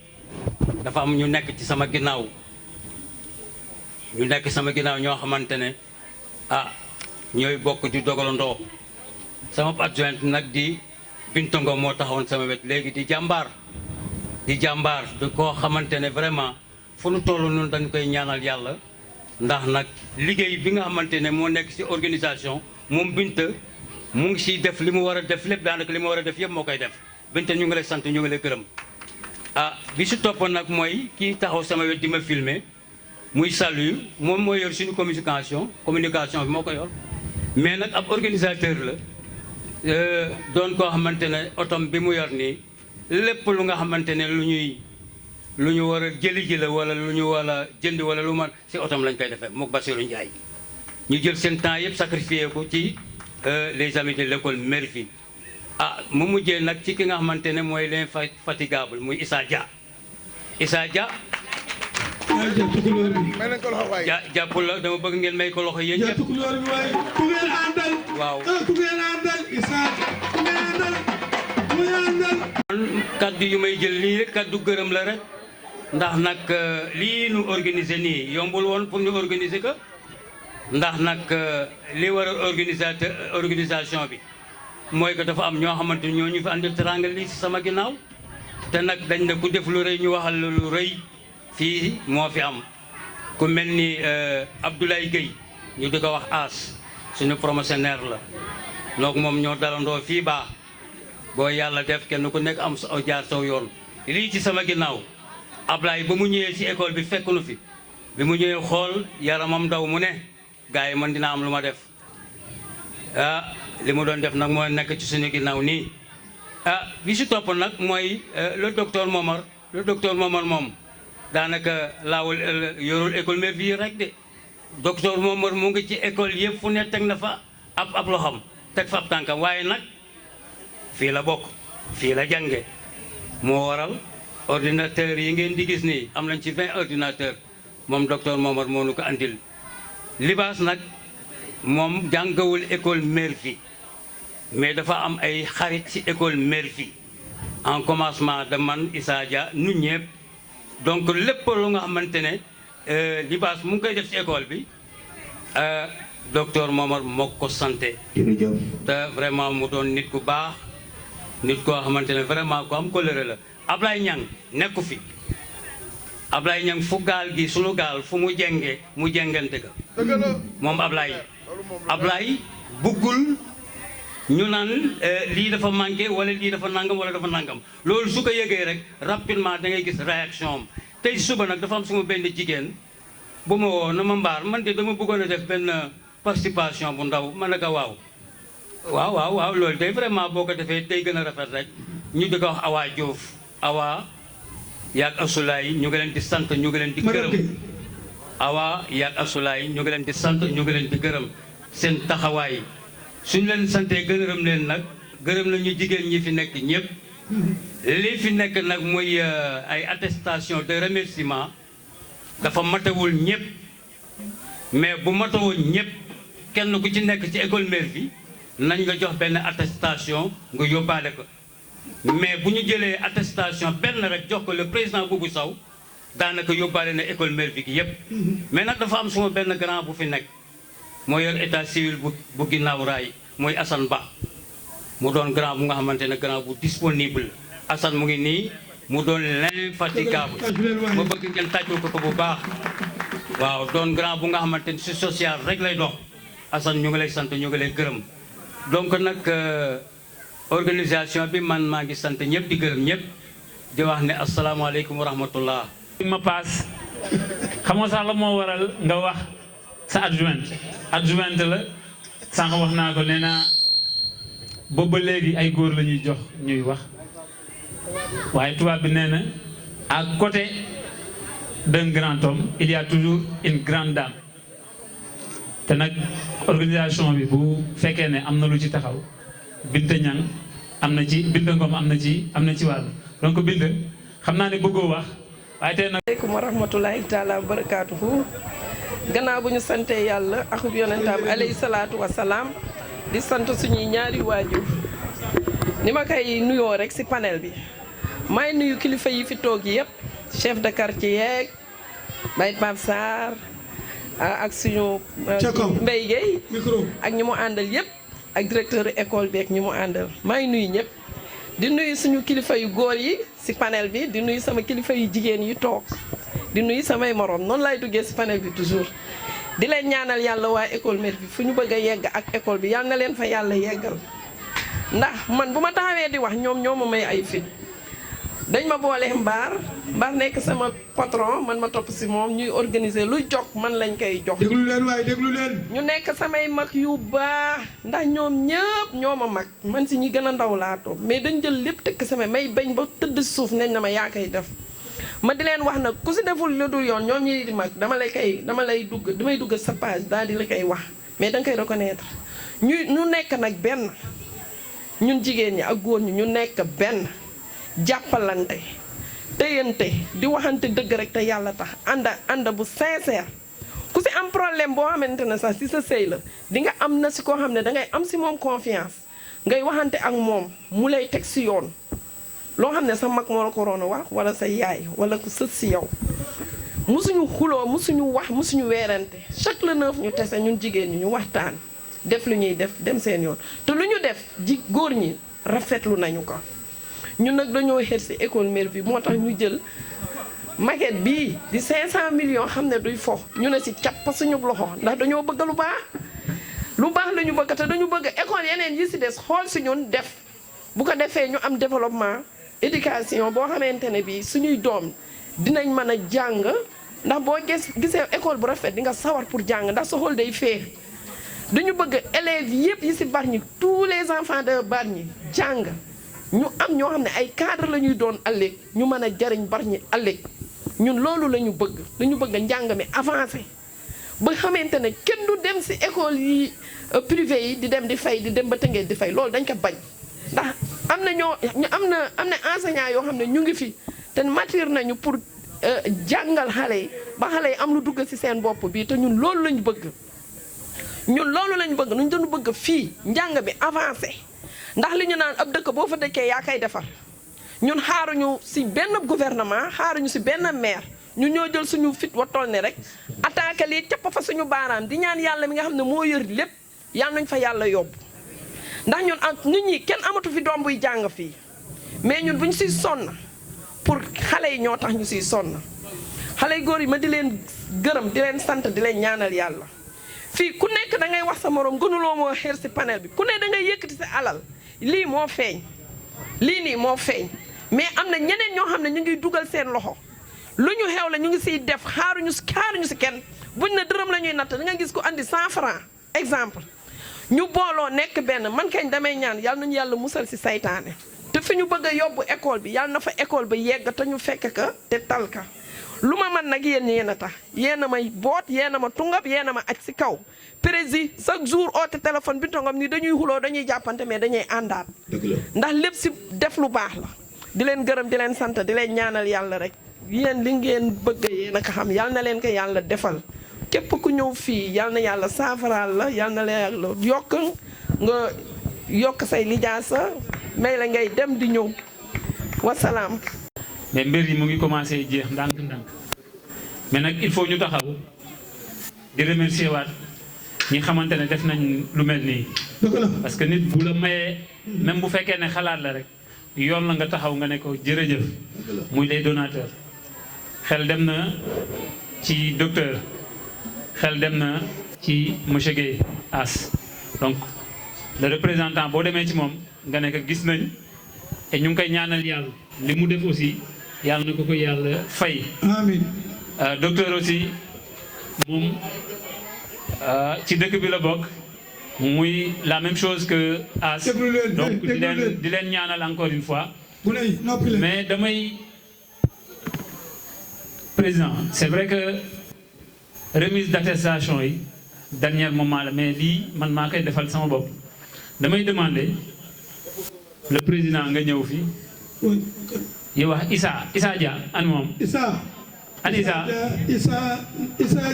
dafa am ñu nekk ci sama ginnaaw ñoo xamante ne ñooy bokk di dogalandoo sama adjoint nag di. Binta Ngom moo taxawoon sama wet léegi di jàmbaar di koo xamante ne vraiment fu nu toll noonu dañ koy ñaanal yàlla ndax nag liggéey bi nga xamante ne moo nekk ci organisation moom Binta mu ngi ciy def li mu war a def lépp daanaka li mu war a def yëpp moo koy def Binta ñu ngi lay sant ñu ngi lay gërëm bi su toppoon nag mooy kii taxaw sama wet di ma filmer muy salut moom moo yor suñu communication bi moo ko yor mais nag ab organisateur la doon koo xamante ne otom bi mu yor nii lépp lu nga xamante ne lu ñu war a jëli la wala lu ñu war a jënd wala lu man si otom lañ koy defee mook Bassirou Ndiaye ñu jël seen temps yëpp sacrifié ko ci les amis de l'école Mervi mu mujjee nag ci ki nga xamante ne mooy l'infatigable muy Issa Dia jàppul la dama bëgg ngeen may ko loxo yéen ñëpp waaw kaddu yu may jël lii rek kaddu gërëm la rek ndax nag lii nu organiser nii yombul woon pour ñu organiser ko ndax nag li war a organisation bi mooy que dafa am ñoo xamante ni ñoo ñu fi andil teranga lii si sama ginnaaw te nag dañ ne ku def lu rëy ñu waxal lu rëy fii moo fi am ku mel ni Abdoulaye Gueye ñu di ko wax As suñu promotionnaire la donc moom ñoo dalandoo fii baax boo yàlla def kenn ku nekk am sa jaar saw yoon lii ci sama ginnaaw Ablaye ba mu ñëwee ci école bi fekk nu fi bi mu ñëwee xool yaramam daw mu ne gars yi man dina am lu ma def li mu doon def nag mooy nekk ci suñu ginnaaw nii bi si topp nag mooy le docteur Momar moom daanaka laawul yorul école Mervi rek de docteur Momar mu ngi ci école yëpp fu ne teg na fa ab loxam teg fa ab tànkam waaye nag fii la bokk fii la jànge moo waral ordinateur yi ngeen di gis nii am nañ ci 20 ordinateur moom docteur Momar moo nu ko andil libaas nag moom jàngawul école Mervi mais dafa am ay xarit ci école Mervi en commencement de man Issa Dia nu ñëpp donc lépp lu nga xamante ne libaas mu ngi koy def ci école bi docteur Momar moo ko santé te vraiment mu doon nit ku baax nit koo xamante ne vraiment ku am colère la Ablaye Niang nekku fi Ablaye Niang fu gaal gi sunu gaal fu mu jengee mu jengante ka moom Ablaye buggul ñu naan lii dafa manqué wala lii dafa nangam wala dafa nangam loolu su ko yëgee rek rapidement da ngay gis réaction am tey suba nag dafa am suma benn jigéen bu ma woo na ma mbaar man de dama bëggoon a def benn participation bu ndaw man naka waaw loolu day vraiment boo ko defee day gën a rafet rek ñu di ko wax Awa Diouf Awa yaag Asulaay ñu ngi leen di sant ñu ngi leen di gërëm Awa yaag Asulaay ñu ngi leen di sant ñu ngi leen di gërëm seen taxawaay suñ leen santee gërëm leen nag gërëm nañu jigéen ñi fi nekk ñëpp lii fi nekk nag muy ay attestation de remerciement dafa matawul ñëpp mais bu matawoon ñëpp kenn ku ci nekk ci école Mervi nañ nga jox benn attestation nga yóbbaale ko mais bu ñu jëlee attestation benn rek jox ko le président Boubou Sow daanaka yóbbaale na école Mervi gi yëpp mais nag dafa am suma benn grand bu fi nekk moo yor état civil bu ginnaaw raay mooy Assane Ba mu doon grand bu nga xamante ne grand bu disponible Assane mu ngi nii mu doon l'infatigable ma bëgg ngeen tàccul ko bu baax waaw doon grand bu nga xamante ne si social rek lay dox Assane ñu ngi lay sant ñu ngi lay gërëm donc nag organisation bi man maa ngi sant ñëpp di gërëm ñëpp di wax ne asalaamaaleykum wa rahmatullah ma paas xam nga sax la moo waral nga wax sa adjointe la sànq wax naa ko nee naa boobu ba léegi ay góor la ñuy jox ñuy wax waaye tubaab bi nee na à côté d'un grand homme il y a toujours une grande dame te nag organisation bi bu fekkee ne am na lu ci taxaw Binta Niang am na ci Binta Ngom am na ci wàll donc Binta xam naa ne bëggoo wax waaye tey nag. aleykum wa rahmatulahi taala wa barakaatuhu gannaaw bu ñu sante yàlla akub yonentaam alayhi salaatu wa salaam di sant suñuy ñaari waajur ni ma koy nuyoo rek ci panel bi may nuyu kilifa yi fi toog yëpp chef de quartier yeeg Baye Pape Sarr ak suñu Mbaye Gueye ak ñi mu àndal yëpp ak directeur école bi ak ñi mu àndal may nuyu ñëpp di nuyu suñu kilifa yu góor yi ci panel bi di nuyu sama kilifa yu jigéen yi toog di nuyu samay morom noonu lay duggee ci panel bi toujours di leen ñaanal yàlla waa école Mervi fu ñu bëgg a yegg ak école bi yàlla na leen fa yàlla yeggal ndax man bu ma taxawee di wax ñoom ñoo ma may ay fit dañ ma boole mbaar Mbar nekk sama patron man ma topp si moom ñuy organiser lu jox man lañ koy jox. déglu leen waaye déglu leen. ñu nekk samay mag yu baax ndax ñoom ñëpp ñoo ma mag man si ñi gën a ndaw laa toog mais dañ jël lépp tekk sama may bañ ba tëdd suuf nañ na ma yaa koy def. ma di leen wax nag ku si deful lu dul yoon ñoom ñi di mag damay dugg sa page daal di la koy wax mais da nga koy reconnaître ñu nekk nag benn ñun jigéen ñi ak góor ñi ñu nekk benn jàppalante téyante di waxante dëgg rek te yàlla tax ànd bu sincère ku si am problème boo xamante ne sax si sa sëy la di nga am na si koo xam ne dangay am si moom confiance ngay waxante ak moom mu lay teg si yoon loo xam ne sa mag moo la ko waroon a wax wala sa yaay wala ku sët si yow musuñu xuloo musuñu wax musuñu weerante chaque le 9 ñu tese ñun jigéen ñi ñu waxtaan def lu ñuy def dem seen yoon te lu ñu def góor ñi rafetlu nañu ko ñun nag dañoo xeet si école mère bi moo tax ñu jël maquette bii di 500 millions xam ne duy fo ñu ne si capp suñu loxo ndax dañoo bëgg lu baax la ñu bëgg te dañu bëgg école yeneen yi si des xool si ñun def bu ko defee ñu am développement éducation boo xamante ne bii suñuy doom dinañ mën a jàng ndax boo gisee école bu rafet di nga sawar pour jàng ndax sa xol day féex dañu bëgg élèves yëpp yi si Bargny tous les enfants de Bargny jàng ñu am ñoo xam ne ay cadre la ñuy doon ëllëg ñu mën a jariñ Bargny ëllëg ñun loolu la ñu bëgg dañu bëgg njàng mi avancé ba xamante ne kenn du dem si école yi privé yi di dem di fay di dem ba Tëngéej di fay loolu dañ ko bañ ndax am na enseignant yoo xam ne ñu ngi fi te mature nañu pour jàngal xale yi ba xale yi am lu dugg ci seen bopp bi te ñun loolu lañu bëgg ñun dañu bëgg fii njàng bi avancé ndax li ñu naan ab dëkk boo fa dëkkee yaa koy defar ñun xaaruñu ci benn gouvernement xaaruñu ci benn maire ñu ñoo jël suñu fit wa toll ne rek attaqué lii capp fa suñu baaraam di ñaan yàlla mi nga xam ne moo yor lépp yàlla nañ fa yàlla yóbbu ndax ñun ak nit ñi kenn amatu fi doom buy jàng fii mais ñun bu ñu siy sonn pour xale yi ñoo tax ñu siy sonn xale yu góor yi ma di leen gërëm di leen sant di leen ñaanal yàlla fii ku nekk da ngay wax sa morom gënuloo moo xeer si panel bi ku ne da ngay yëkkati sa alal lii moo feeñ lii nii moo feeñ mais am na ñeneen ñoo xam ne ñu ngi dugal seen loxo lu ñu xew la ñu ngi siy def xaaruñu si kenn buñ ne dërëm la ñuy natt da nga gis ko andi 100 francs exemple ñu booloo nekk benn man kañ damay ñaan yàlla nañu yàlla musal si saytaane te fi ñu bëgg a yóbbu école bi yàlla na fa école ba yegg te ñu fekk ka te tal ka lu ma man nag yéen a tax yéen a may boot yéen a ma tungab yéen a ma aj si kaw président chaque jour oote téléphone bi tongam ni dañuy xuloo dañuy jàppante mais dañuy àndaat ndax lépp si def lu baax la di leen gërëm di leen sant di leen ñaanal yàlla rek yéen li ngeen bëgg yéen a ko xam yàlla na leen ko yàlla defal képp ku ñëw fii yàlla na yàlla saafaraal la yàlla na leen yàlla yokk nga yokk say lijaasa may la ngay dem di ñëw wasalaam. mais mbir yi mu ngi commencé jeex ndànk-ndànk mais nag il faut ñu taxaw di remercier waat ñi xamante ne def nañ lu mel nii. parce que nit bu la mayee même bu fekkee ne xalaat la rek yoon la nga taxaw nga ne ko jërëjëf. muy les donateurs. xel dem na ci docteur xel dem na ci monsieur Guèye As donc le représentant boo demee ci moom nga ne ko gis nañ et ñu ngi koy ñaanal yàlla li mu def aussi yàlla na ko yàlla fay. amiin. docteur aussi moom ci dëkk bi la bokk muy la même chose que As. donc di leen ñaanal encore une fois. mais damay président c'est vrai que remise d'attestation yi dernier moment la mais lii man maa koy defal sama bopp damay demander le président nga ñëw fi yow wax Issa Dia an moom Issa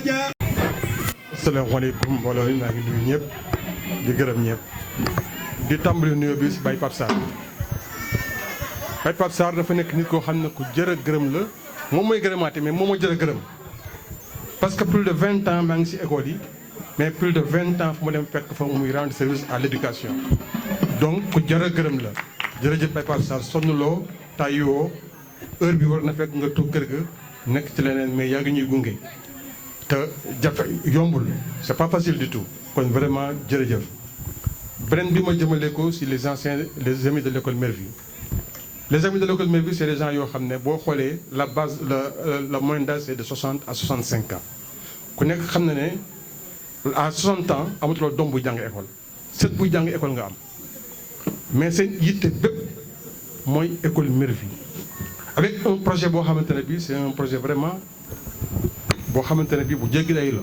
Dia. asalaamaaleykum mbooloo mi maa ngi nuyu ñëpp di gërëm ñëpp di tàmbali nuyoo bi si Baye Pape Sarr Baye Pape Sarr dafa nekk nit koo xam ne ku jër a gërëm la moom mooy gërëmaate mais moom moo jër a gërëm parce que plus de 20 ans maa ngi si école yi mais plus de 20 ans fu ma dem fekk fa muy rendre service à l'éducation donc ku jër a gërëm la jërëjëf Baye Pape Sarr sonnuloo tàyyiwoo heure bi war na fekk nga toog kër ga nekk ci leneen mais yaa ngi ñuy gunge te jafe yombul c'est pas facile du tout kon vraiment jërëjëf beneen bi ma jëmale ko si les amis de l'école Mervi les amis de l'école Merveille c'est des gens yoo xam ne boo xoolee la base la moyenne d'âge c'est de 60 à 65 ans ku nekk xam na ne à 60 ans amatuloo doom buy jàng école sët buy jàng école nga am mais seen yitte bépp mooy école Merveille avec un projet boo xamante ne bii c'est un projet vraiment boo xamante ne bii bu jéggi day la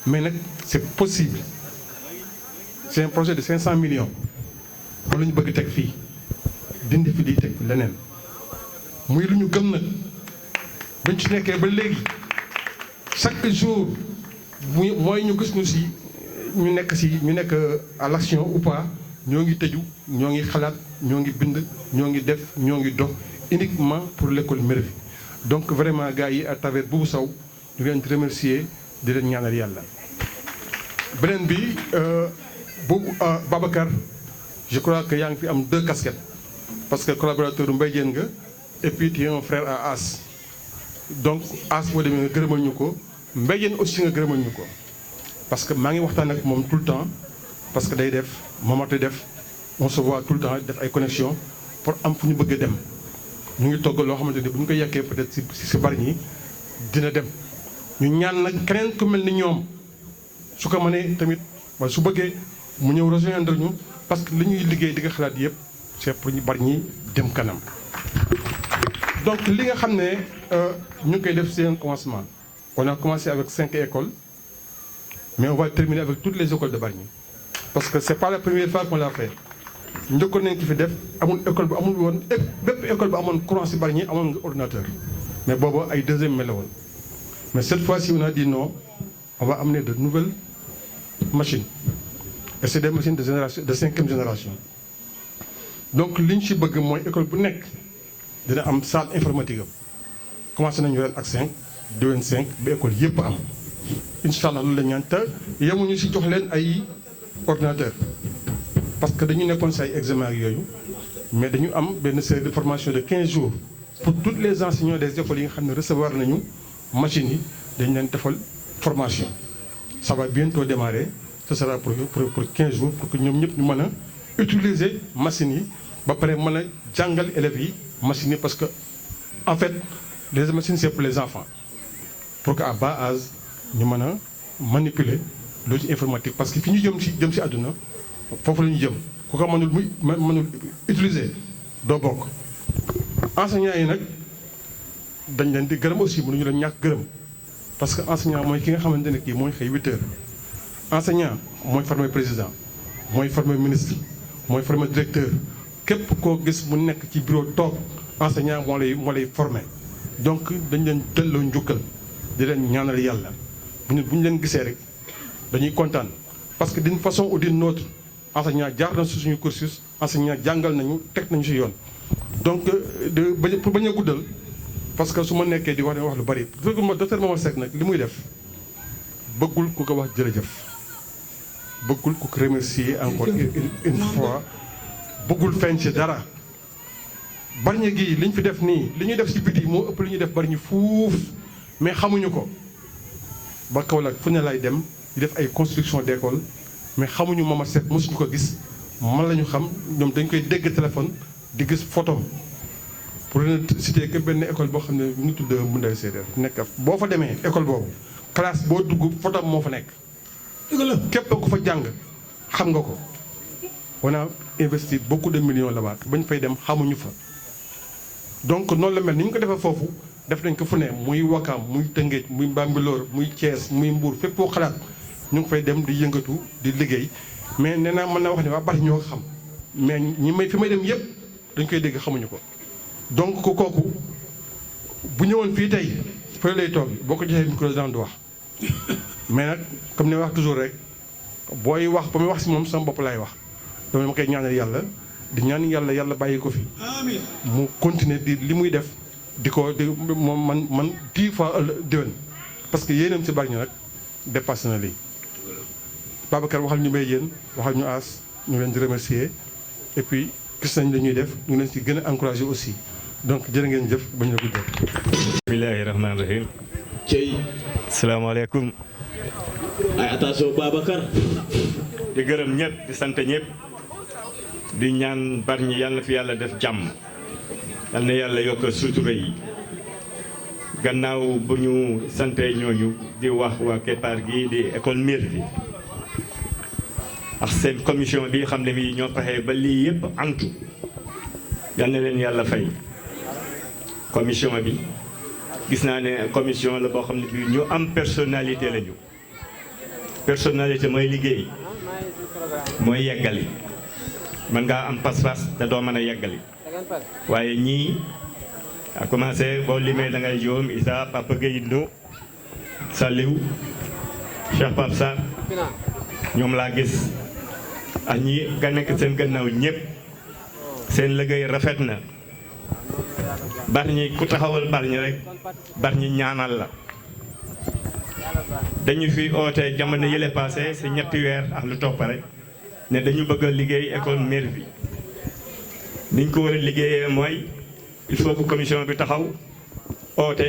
mais nag c'est possible c'est un projet de 500 millions moom la ñu bëgg teg fii dindi fi di teg leneen muy lu ñu gëm nag bañ ci nekkee ba léegi chaque jour mooy ñu gis ñu nekk à l'action ou pas ñoo ngi tëju ñoo ngi xalaat ñoo ngi bind ñoo ngi def ñoo ngi dox uniquement pour l'école Merveille donc vraiment gars yi à travers Boubou Sow ñu leen di remercier di leen ñaanal yàlla. beneen bi boobu Babacar je crois que yaa ngi fi am 2 casquettes parce que collaborateur Mbaye Diène nga et puis tu es un frère à As donc As boo demee nga gërëmal ñu ko Mbaye Diène aussi nga gërëmal ñu ko parce que maa ngi waxtaan ak moom tout le temps parce que day def Mamadou def on se voit tout le temps def ay connexion pour am fu ñu bëgg a dem ñu ngi togg loo xamante ni bu ñu ko yekkee peut-être si Bargny dina dem ñu ñaan nag keneen ku mel ni ñoom su ko mënee tamit wala su bëggee mu ñëw rejoindre ñu parce que li ñuy liggéey di nga xalaat yëpp c'est pour ñu Bargny dem kanam donc li nga xam ne ñu ngi koy def c'est un commencement on a commencé avec 5 écoles mais on va terminer avec toutes les écoles de Bargny parce que c'est pas la première fois qu'on l'a fait njëkkoon nañ ki fi def amul école bu amul woon bépp école bu amoon courant ci Bargny amoon nga ordinateur mais boobu ay deuxième mai la woon mais cette fois-ci on a dit non on va amener de nouvelles machines et c'est des machines de 5e génération donc li ñu ci bëgg mooy école bu nekk dina am salle informatique am commencé nañu ren ak 5 déwén 5 ba école yëpp am incha allah loolu la ñaan te yemuñu ci jox leen ay ordinateur parce que dañu nekkoon ci ay examen ak yooyu mais dañu am benn série de formation de 15 jours pour tous les enseignants des écoles yi nga xam ne recevoir nañu machines yi dañu leen defal formation ça va bientôt démarrer ce sera pour 15 jours pour que ñoom ñëpp ñu mën a utiliser machines yi ba pare mën a jàngal élèves yi machines yi parce que en fait les machines c'est pour les enfants pour que à bas âge ñu mën a manipuler loolu ci informatique parce que fi ñu jëm ci àdduna foofu la ñu jëm ku ko mënul utiliser doo bokk enseignants yi nag dañ leen di gërëm aussi mënuñu leen ñàkk gërëm parce que enseignant mooy ki nga xamante ne kii mooy xëy 8 heures enseignant mooy former président mooy former ministre mooy former directeur képp koo gis mu nekk ci bureau toog enseignant moo lay former donc dañ leen delloo njukkal di leen ñaanal yàlla bu ñu leen gisee rek dañuy kontaan parce que d'une façon ou d'une autre enseignant jaar na si suñu cursus enseignant jàngal nañu teg nañu si yoon donc pour bañ a guddal parce que su ma nekkee di wax lu bari docteur Momar Seck nag li muy def bëggul ku ko wax jërëjëf bëggul ku ko remercier encore une fois bëggul feeñ ci dara Bargny gii li ñu fi def nii li ñuy def ci biti moo ëpp li ñuy def Bargny fuuf mais xamuñu ko ba Kaolack fu ne lay dem di def ay construction d'école mais xamuñu Momar Seck mosuñu ko gis man la ñu xam ñoom dañ koy dégg téléphone di gis photo pour leen citer que benn école boo xam ne mu ngi tudd Mbundaay Séeréer nekk boo fa demee école boobu classe boo dugg photo moo fa nekk képp ku fa jàng xam nga ko on a investi beaucoup de millions là-bas bañ fay dem xamuñu fa donc noonu la mel ni ñu ko defee foofu def nañ ko fu ne muy Wakam muy Tëngéej muy Bambilor muy Thiès muy Mbour fépp foo xalaat ñu ngi fay dem di yëngatu di liggéey mais nee naa mën naa wax ne waa Bargny ñoo ko xam mais fi may dem yëpp dañ koy dégg xamuñu ko donc kooku bu ñëwoon fii tey fële lay toog boo ko joxee micro daan du wax mais nag comme ni wax toujours rek booy wax ba muy wax si moom sama bopp laay wax dama koy ñaanal yàlla di ñaan yàlla bàyyi ko fi mu continuer di li muy def di moom man 10 fois déwén parce que yéenam si Bargny nag dépassé na lii Babacar waxal ñu may yéen waxal ñu As ñu leen di remercier et puis gis nañ la ñuy def ñu leen si gën a encourager aussi donc jërë ngeen jëf bañ la guddee. bismillahi rahmaani rahim. cey. salaamaaleykum. ay attention Babacar. di gërëm ñëpp di sant ñëpp di ñaan Bargny yàlla na fi yàlla def jàmm yal na yàlla yokk sutura yi gannaaw bu ñu sante ñooñu di wax waa keppaar gi di école Mervi ak seen commission bi xam ne bi ñoo fexe ba lii yëpp antu yal na leen yàlla fay commission bi gis naa ne commission la boo xam ne bi ñu am personnalité lañu personnalité mooy liggéey mooy yeggali mën ngaa am pas-pas te doo mën a yeggali waaye ñii a commencé boo limee da ngay joom Issa Papa Gueye Ndo Saliou Cheikh Pape Sarr ñoom laa gis ak ñi nga nekk seen gannaaw ñëpp seen liggéey rafet na Bargny ku taxawal Bargny rek Bargny ñaanal la dañu fi oote jamono yële passé si ñetti weer ak lu topp rek ne dañu bëgg a liggéey école Mervi niñ ko war a liggéeyee mooy il faut que commission bi taxaw oote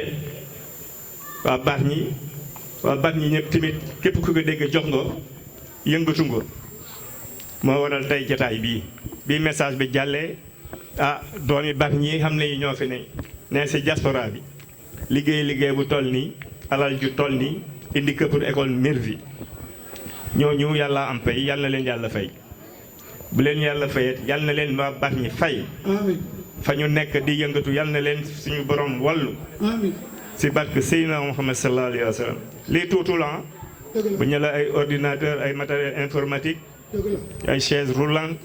waa Bargny ñëpp tamit képp ku ko dégg jox nga yëngatu nga moo waral tey jataay bii message bi jàllee doomi Bargny xam ne yi ñoo fi ne si diaspora bi liggéey bu toll nii alal ju toll nii indi ko pour école Mervi ñooñu yàlla am pay yàlla na leen yàlla fay bu leen yàlla fayet yàlla na leen waa Bargny fay fa ñu nekk di yëngatu yàlla na leen suñu borom wallu si barke Seydina Muhammad sallallahu alayhi wa sallam lii tuutul bu ñu la ay ordinateur ay matériel informatique ay chaise roulante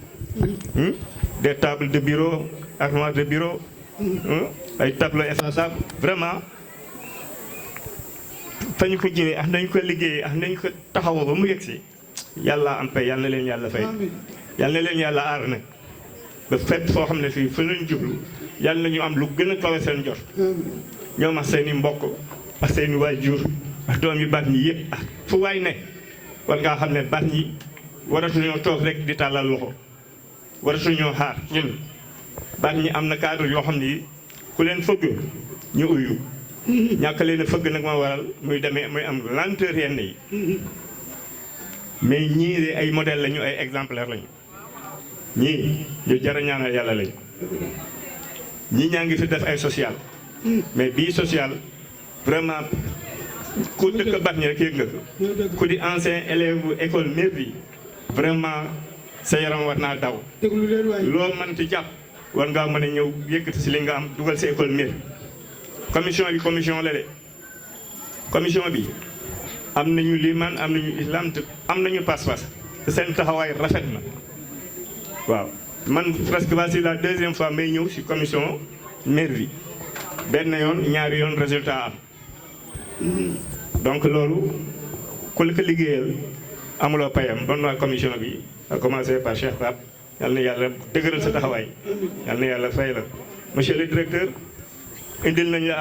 des tables de bureau armoire de bureau ay tableau effaçable vraiment fa ñu ko jëlee ak nañ ko liggéeyee ak nañ ko taxawoo ba mu yegg si yàlla am pay yàlla na leen yàlla fay yàlla na leen yàlla aar nag ba fépp foo xam ne fii fa lañ jublu yàlla na ñu am lu gën a kawe seen jot ñoom ak seen i mbokk ak seen i waajur ak doom yu Bargny yëpp ak fu waay ne war ngaa xam ne Bargny waratuñoo toog rek di tàllal loxo waratuñoo xaar ñun Bargny am na cadre yoo xam ni ku leen fëgg ñu uyu ñàkk leen a fëgg nag ma waral muy demee muy am lenteur yenn yi mais ñii de ay modèle lañu ay exemplaire lañu ñii ñu jar a ñaanal yàlla lañu ñii ñaa ngi fi def ay social mais bii social vraiment ku dëkk Bargny rek yëg nga ko ku di ancien élève bu école Mervi vraiment sa yaram war naa daw loo mën ci jàpp war ngaa mën a ñëw yëkkati si li nga am dugal si école Mervi commission la de commission bi am nañu liman am nañu islam te am nañu pas-pas te seen taxawaay rafet na waaw man presque voici la deuxième fois may ñëw si commission Mervi benn yoon ñaari yoon résultat am donc loolu ku la ko liggéeyal amuloo payam bon waa commission bi a commencé par Cheikh Pape yal na yàlla dëgëral sa taxawaay yal na yàlla fay la monsieur le directeur indil nañ la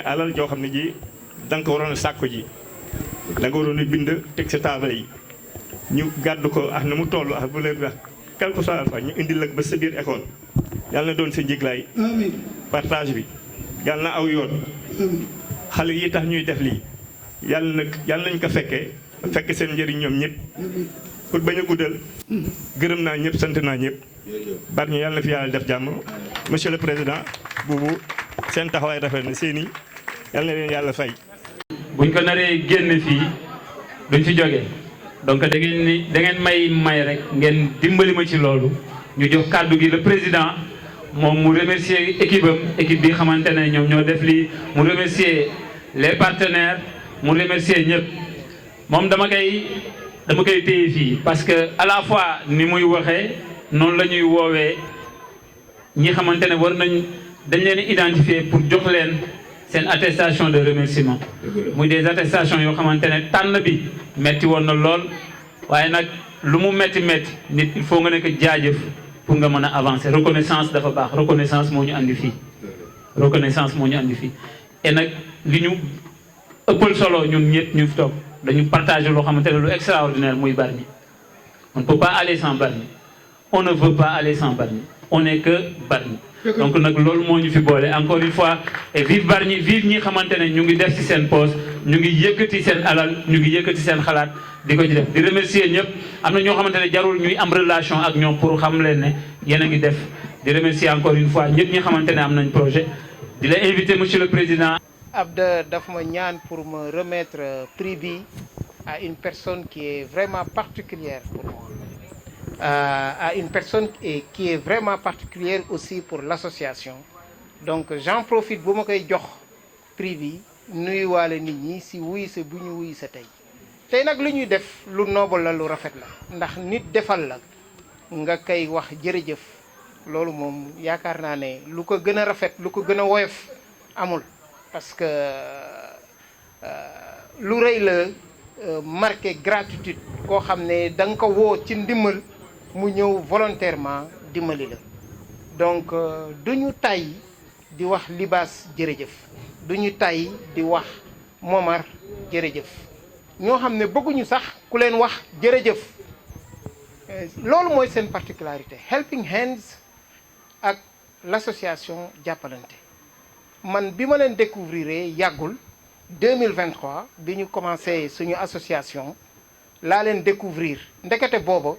alal joo xam ne ji da nga ko waroon a sàkku ji da nga waroon a bind teg sa taabal yi ñu gàddu ko ak na mu toll ak bu leen wax quelque soit alpha ñu indil la ba sa biir école yàlla na doon sa njiglaay partage bi yàlla na aw yoon xale yi tax ñuy def lii yàlla nañ ko fekke seen njëriñ ñoom ñëpp pour bañ a guddal gërëm naa ñëpp sant naa ñëpp Bargny yàlla na fi yàlla def jàmm monsieur le président Boubou seen taxawaay rafet na seeni yàlla na leen yàlla fay. buñ ko naree génn fii duñ fi jógee donc da ngeen may rek ngeen dimbali ma ci loolu ñu jox kàddu gi le président moom mu remercier équipe bi xamante ne ñoom ñoo def lii mu remercier les partenaires mu remercier ñëpp moom dama koy téye fii parce que à la fois ni muy waxee noonu la ñuy woowee ñi xamante ne dañ leen identifier pour jox leen seen attestation de remerciement muy des attestations yoo xamante ne tànn bi metti woon na lool waaye nag lu mu metti nit il faut nga nekk jaajëf pour nga mën a avancer reconnaissance dafa baax reconnaissance moo ñu andi fii et nag li ñu ëppal solo ñun ñëpp ñu fi toog dañu partager loo xamante ne lu extraordinaire muy Bargny on ne peut pas aller sans Bargny on ne veut pas aller sans Bargny on n'est que Bargny donc nag loolu moo ñu fi boole encore une fois et vive Bargny vive ñi xamante ne ñu ngi def ci seen poste ñu ngi yëkkati seen alal ñu ngi yëkkati seen xalaat di ko ci def di remercier ñëpp am na ñoo xamante ne jarul ñuy am relation ak ñoom pour xam leen ne yéen a ngi def di remercier encore une fois ñëpp ñi xamante ne am nañ projet di la inviter monsieur le président. Abda daf ma ñaan pour me remettre prix bi à une personne qui est vraiment particulière pour moi, à une personne qui est vraiment particulière aussi pour l'association. Donc j'en profite bu ma koy jox prix bi nuyuwaale nit ñi si wuy sa bu ñu wuy sa tey nag lu ñuy def lu noble la lu rafet la ndax nit defal la nga koy wax jërëjëf loolu moom yaakaar naa ne lu ko gën a rafet lu ko gën a woyof amul parce que lu rëy la marqué gratitude koo xam ne da nga ko woo ci ndimbal mu ñëw volontairement dimbali la donc duñu tàyyi di wax Libaas jërëjëf duñu tàyyi di wax Momar jërëjëf ñoo xam ne bëgguñu sax ku leen wax jërëjëf loolu mooy seen particularité Helping Hands ak l'association jàppalante man bi ma leen découvrir yàggul 2023 bi ñu commencé suñu association laa leen découvrir ndekete booba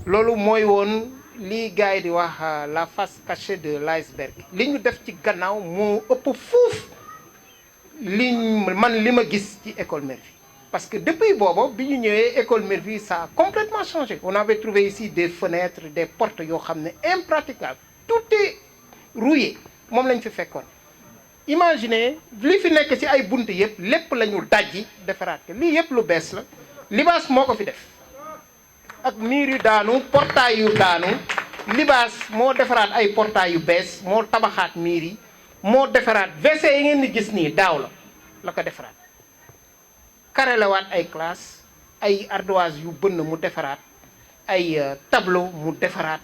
loolu mooy woon li gars yi di wax la face cachée de l'iceberg li ñu def ci gannaaw moo ëpp fuuf li ma gis ci école Mervi parce que depuis booba bi ñu ñëwee école Mervi ça a complètement changé on avait trouvé ici des fenêtres des portes yoo xam ne impraticables tout est rouillé moom lañ fi fekkoon imaginez li fi nekk ci ay bunt yëpp lépp la ñu dajji defaraat ko lii yëpp lu bees la Libaas moo ko fi def ak miir yu daanu portail yu daanu Libaas moo defaraat ay portail yu bees moo tabaxaat miir yi moo defaraat WC yi ngeen di gis nii daaw la ko defaraat karelewaat ay classe ay ardoise yu bënn mu defaraat ay tableau mu defaraat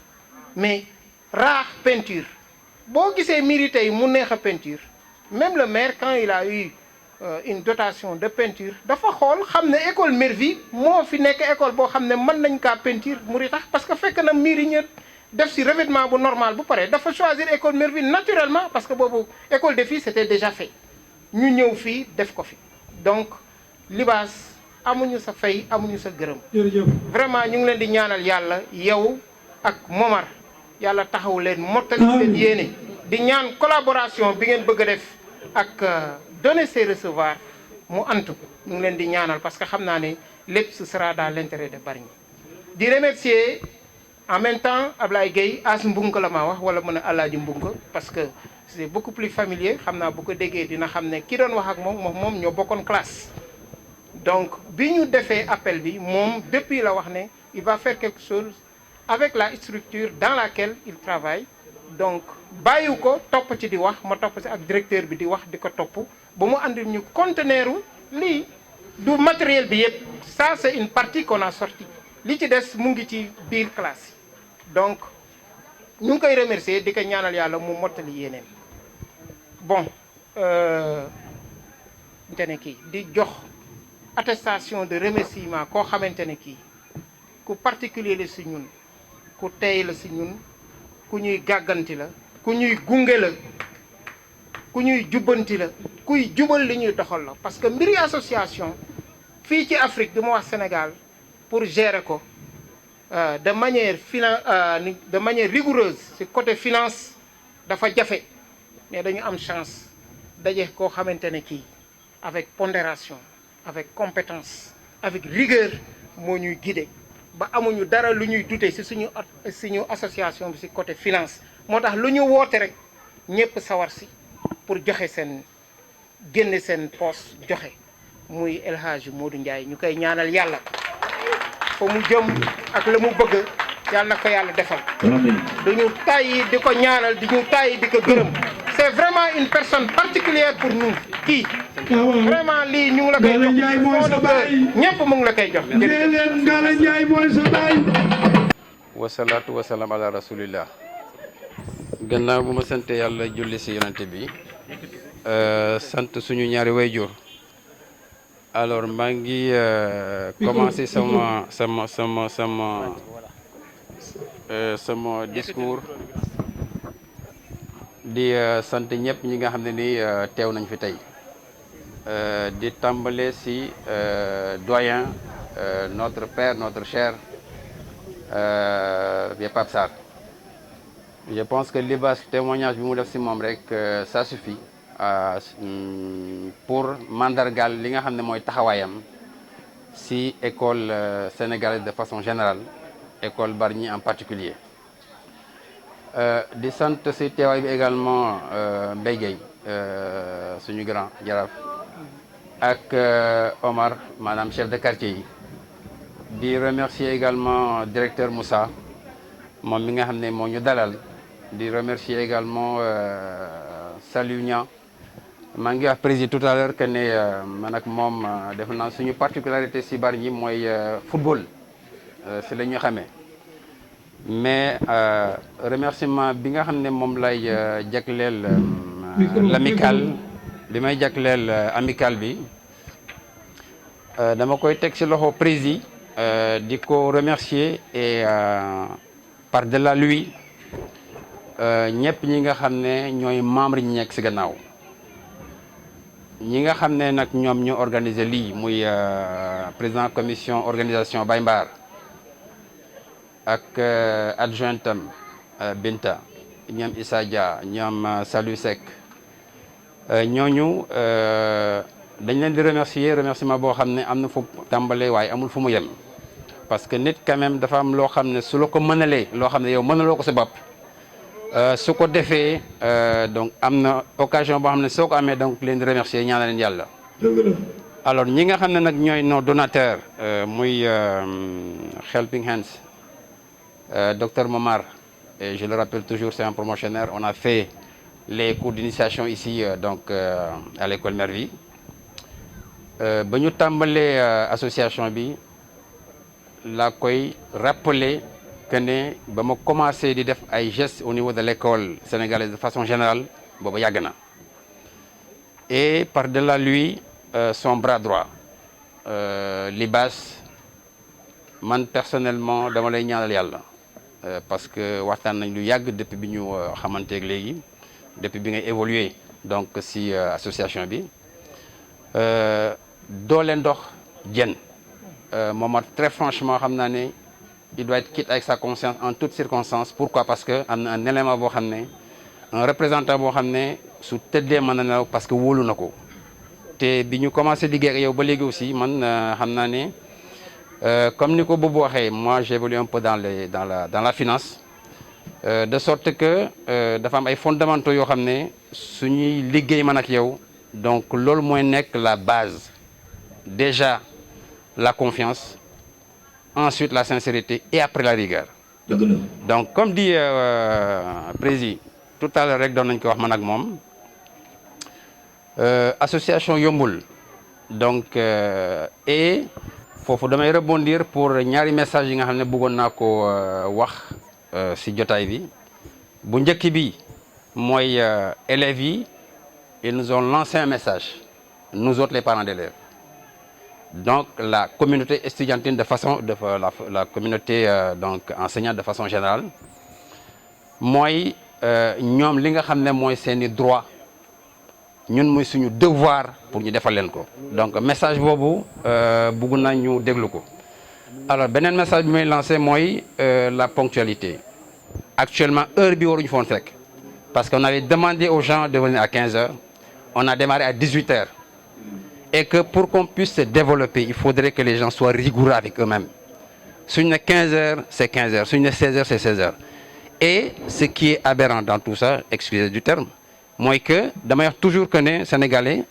mais raax peinture boo gisee miir yi tey mu neex a peinture même le maire quand il a eu une dotation de peinture dafa xool xam ne école Mervi moo fi nekk école boo xam ne mën nañ kaa peinture mu ri tax parce que fekk na miir yi ñu def si revêtement bu normal bu pare dafa choisir école Mervi naturellement parce que boobu école de filles c'était déjà fait ñu ñëw fii def ko fi donc Libaas amuñu sa fay amuñu sa gërëm vraiment ñu ngi leen di ñaanal yàlla yow ak Momar yàlla taxaw leen mottali seen yéene di ñaan collaboration bi ngeen bëgg a def ak donner ses recevoir mu antu ñu ngi leen di ñaanal parce que xam naa ne lépp ce sera dans l'intérêt de Bargny di remercier en même temps Ablaye Gueye as mbunk la maa wax wala mën a Alaaji Mbunk parce que c'est beaucoup plus familier xam naa bu ko déggee dina xam ne ki doon wax ak moom ñoo bokkoon classe donc bi ñu defee appel bi moom depuis la wax ne il va faire quelque chose avec la structure dans laquelle il travaille donc bàyyiwu ko topp ci di wax ma topp ci ak directeur bi di wax di ko topp ba mu andil ñu conteneur lii du matériel bi yëpp ça c'est une partie qu'on a sorti li ci des mu ngi ci biir classe yi donc ñu ngi koy remercier di ko ñaanal yàlla mu mottali yeneen bon ne kii di jox attestation de remerciement koo xamante ne kii ku particulier la si ñun ku tey la si ñun ku ñuy gàgganti la ku ñuy gunge la ku ñuy jubbanti la kuy jubal li ñuy doxal la parce que mbiri association fii ci Afrique du ma wax Sénégal pour gérer ko de manière rigoureuse ci côté finance dafa jafe mais dañu am chance daje koo xamante ne kii avec pondération avec compétence avec rigueur moo ñuy guider ba amuñu dara lu ñuy douter ci suñu association bi ci côté finance moo tax lu ñu woote rek ñëpp sawar si pour joxe seen génne seen poste joxe muy El Hadji Modou Ndiaye ñu koy ñaanal yàlla fa mu jëm ak la mu bëgg yàlla na ko yàlla defal duñu tàyyi di ko ñaanal di ñu tàyyi di ko gërëm c'est vraiment une personne particulière pour nous kii vraiment lii ñu ngi la koy jox ñëpp mu ngi la koy jox Ngalla Ndiaye mooy sa baay wasalaatu wasalaam ala rasulillah gannaaw bu ma sant yàlla julli si yonante bi sant suñu ñaari wayjur alors maa ngi commencé sama discours di sant ñëpp ñi nga xam ne ni teew nañ fi tey di tàmbale si doyen notre père notre cher Pape Sarr je pense que Libas témoignage bi mu def si moom rek ça suffit pour mandargal li nga xam ne mooy taxawaayam si école sénégalaise de façon générale école Bargny en particulier di sant si teewaay bi également Mbaye Gueye suñu grand jaraaf ak Omar maanaam chef de quartier yi di remercier également directeur Moussa moom mi nga xam ne moo ñu dalal di remercier également Saliou Niang maa ngi wax président tout à l'heure que ne man ak moom def naa suñu particularité si Bargny mooy football si la ñu xamee mais remerciement bi nga xam ne moom lay jagleel l'amical bi may jagleel amical bi dama koy teg si loxo président di ko remercier et par-delà lui ñëpp ñi nga xam ne ñooy membre ñi nekk si gannaaw ñi nga xam ne nag ñoom ñoo organiser lii muy président commission organisation Baye Mbar ak adjointam Binta ñoom Issa Dia ñoom Salou Seck ñooñu dañ leen di remerciement boo xam ne am na fu tàmbalee waaye amul fu mu yem parce que nit quand même dafa am loo xam ne su la ko mënalee loo xam ne yow mënaloo ko sa bopp su ko defee donc am na occasion boo xam ne soo ko amee donc leen di remercier ñaanal leen yàlla. alors ñi nga xam ne nag ñooy nos donateurs muy Helping Hands docteur Momar et je le rappelle toujours c'est un promotionnaire on a fait les cours d'initiation ici donc à l'école Mervi ba ñu tàmbalee association bi laa koy rappeler que ne ba ma commencé di def ay gestes au niveau de l'école sénégalaise de façon générale booba yàgg na et par-delà lui son bras droit Libas man personnellement dama lay ñaanal yàlla parce que waxtaan nañ lu yàgg depuis bi ñu xamanteeg léegi depuis bi ngay évoluer donc si association bi doole ndox jën moom très franchement xam naa ne il doit être quitte avec sa conscience en toutes circonstances pourquoi parce que am na un élément boo xam ne un représentant boo xam ne su tëddee mën na nelaw parce que wóolu na ko te bi ñu commencé liggéey ak yow ba léegi aussi man xam naa ne comme ni ko Boubou waxee moi j'évolue un peu dans la finance de sorte que dafa am ay fondamentaux yoo xam ne suñuy liggéey man ak yow donc loolu mooy nekk la base déjà la confiance ensuite la sincérité et après la rigueur donc comme dit président tout à l'heure rek doon nañ ko wax man ak moom association yombul donc et foofu damay rebondir pour ñaari message yi nga xam ne bëggoon naa ko wax ci jotaay bi bu njëkk bi mooy élèves yi ils nous ont lancé un message nous autres les parents d'élèves donc la communauté estudiantine de façon la communauté donc enseignante de façon générale mooy ñoom li nga xam ne mooy seeni droit ñun muy suñu devoir pour ñu defal leen ko donc message boobu bëgg na ñu déglu ko alors beneen message bi may lancé mooy la ponctualité actuellement heure bi waruñu foon fekk parce qu'on avait demandé aux gens de venir à 15 heures on a démarré à 18 heures et que pour qu'on puisse se développer il faudrait que les gens soient rigoureux avec eux-mêmes suñu ne 15 heures c'est 15 heures suñu ne 16 heures c'est 16 heures et ce qui est aberrant dans tout ça excusez du terme mooy que damay wax toujours que ne sénégalais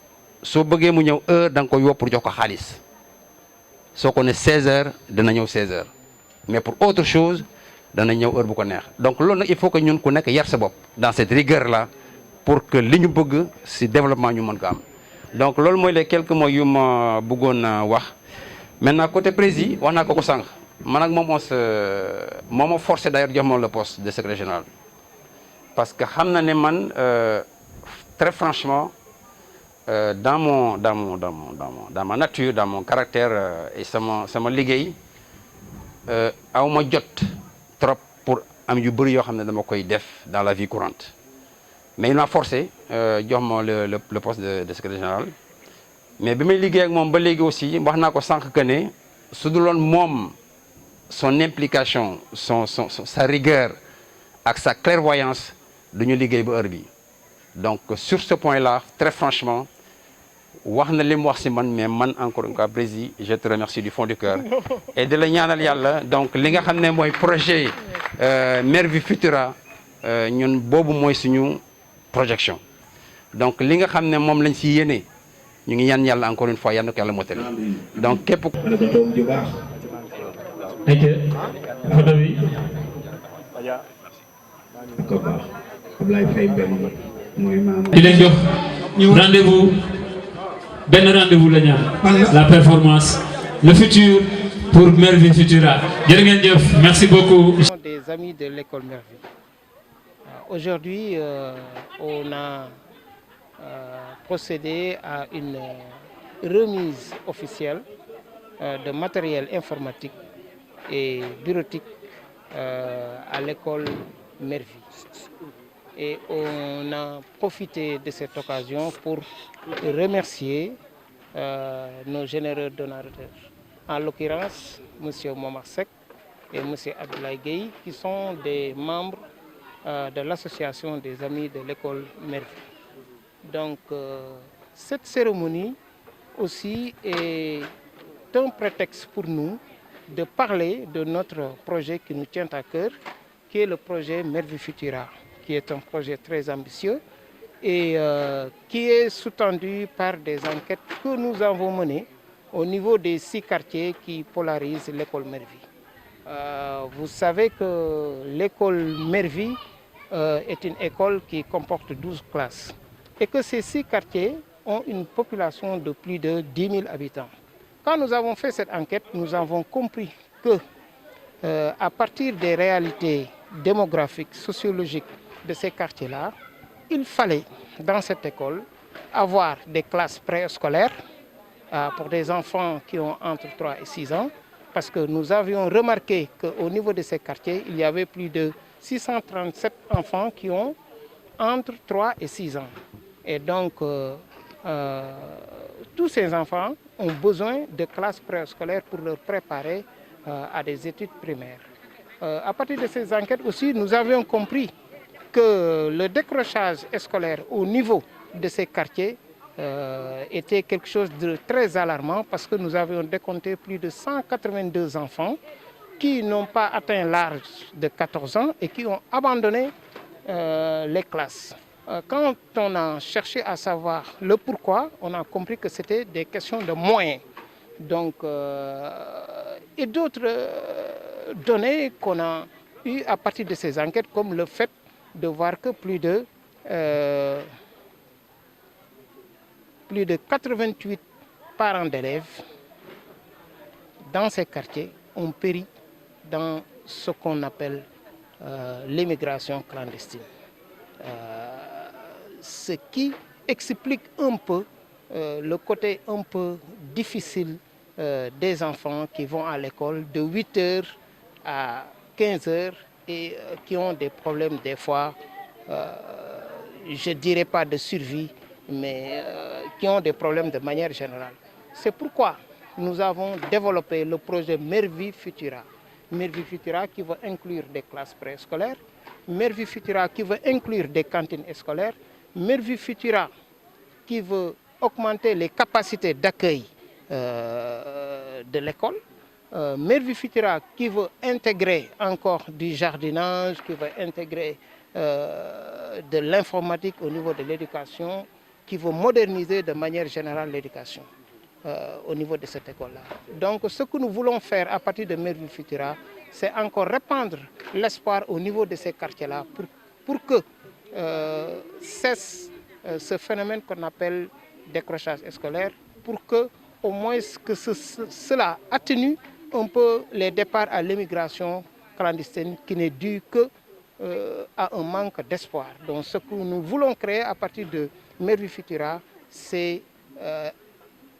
soo bëggee mu ñëw heure da nga ko yóbbu pour jox ko xaalis soo ko ne 16 heures dana ñëw 16 heures mais pour autre chose dana ñëw heure bu ko neex donc loolu nag il faut que ñun ku nekk yar sa bopp dans cette rigueur là pour que li ñu bëgg ci développement ñu mën ko am donc loolu mooy les quelques mots yu ma bëggoon wax maintenant côté président wax naa ko sànq man ak moom moo ma forcé d'ailleurs jox moom le poste de secrétaire général parce que xam na ne man très franchement dans ma nature dans mon caractère et sama liggéey aw ma jot trop pour am yu bëri yoo xam ne dama koy def dans la vie courante mais il m'a forcé jox ma le poste de secrétaire général mais bi may liggéey ak moom ba léegi aussi wax naa ko sànq que ne su duloon moom son implication sa rigueur ak sa clairvoyance duñu liggéey ba heure bi donc sur ce point-là très franchement wax na li mu wax si man mais man encore une fois président je te remercie du fond du cœur et de la ñaanal yàlla donc li nga xam ne mooy projet Mervi Futura ñun boobu mooy suñu projection donc li nga xam ne moom lañ si yéene ñu ngi ñaan yàlla encore une fois yal na ko yàlla motali donc képp di leen jox rendez-vous benn rendez-vous la ñaan la performance le futur pour Mervi Futura jërë ngeen jëf merci beaucoup. Des amis de l'école Mervi. Aujourd'hui, on a procédé à une remise officielle de matériel informatique et bureautique à l'école Mervi. Et on a profité de cette occasion pour remercier nos généreux donateurs. En l'occurrence, M. Momar Seck et M. Abdoulaye Gueye, qui sont des membres de l'association des amis de l'école Mervi. Donc, cette cérémonie aussi est un prétexte pour nous de parler de notre projet qui nous tient à cœur, qui est le projet Mervi Futura, qui est un projet très ambitieux et qui est sous-tendu par des enquêtes que nous avons menées au niveau des 6 quartiers qui polarisent l'école Mervi. Vous savez que l'école Mervi est une école qui comporte 12 classes et que ces 6 quartiers ont une population de plus de 10 000 habitants. Quand nous avons fait cette enquête, nous avons compris que à partir des réalités démographiques, sociologiques de ces quartiers-là, il fallait dans cette école avoir des classes préscolaires pour des enfants qui ont entre 3 et 6 ans, parce que nous avions remarqué qu'au niveau de ces quartiers, il y avait plus de 637 enfants qui ont entre 3 et 6 ans. Et donc, tous ces enfants ont besoin de classes préscolaires pour leur préparer à des études primaires. À partir de ces enquêtes aussi, nous avions compris que le décrochage scolaire au niveau de ces quartiers était quelque chose de très alarmant parce que nous avions décompté plus de 182 enfants qui n'ont pas atteint l'âge de 14 ans et qui ont abandonné les classes. Quand on a cherché à savoir le pourquoi, on a compris que c'était des questions de moyens. Donc, et d'autres données qu'on a eues à partir de ces enquêtes, comme le fait de voir que plus de 88 parents d'élèves dans ces quartiers ont péri dans ce qu'on appelle l'immigration clandestine. Ce qui explique un peu le côté un peu difficile des enfants qui vont à l'école de 8 heures à 15 heures et qui ont des problèmes des fois, je ne dirais pas de survie, mais qui ont des problèmes de manière générale. C'est pourquoi nous avons développé le projet Mervi Futura. Mervi Futura qui veut inclure des classes préscolaires, Mervi Futura qui veut inclure des cantines scolaires, Mervi Futura qui veut augmenter les capacités d'accueil de l'école, Mervi Futura qui veut intégrer encore du jardinage, qui veut intégrer de l'informatique au niveau de l'éducation, qui veut moderniser de manière générale l'éducation au niveau de cette école-là. Donc ce que nous voulons faire à partir de Mervi Futura, c'est encore répandre l'espoir au niveau de ces quartiers-là pour que cesse ce phénomène qu'on appelle décrochage scolaire, pour que au moins que cela atténue un peu les départs à l'immigration clandestine qui n'est dû que à un manque d'espoir. Donc ce que nous voulons créer à partir de Mervi Futura, c'est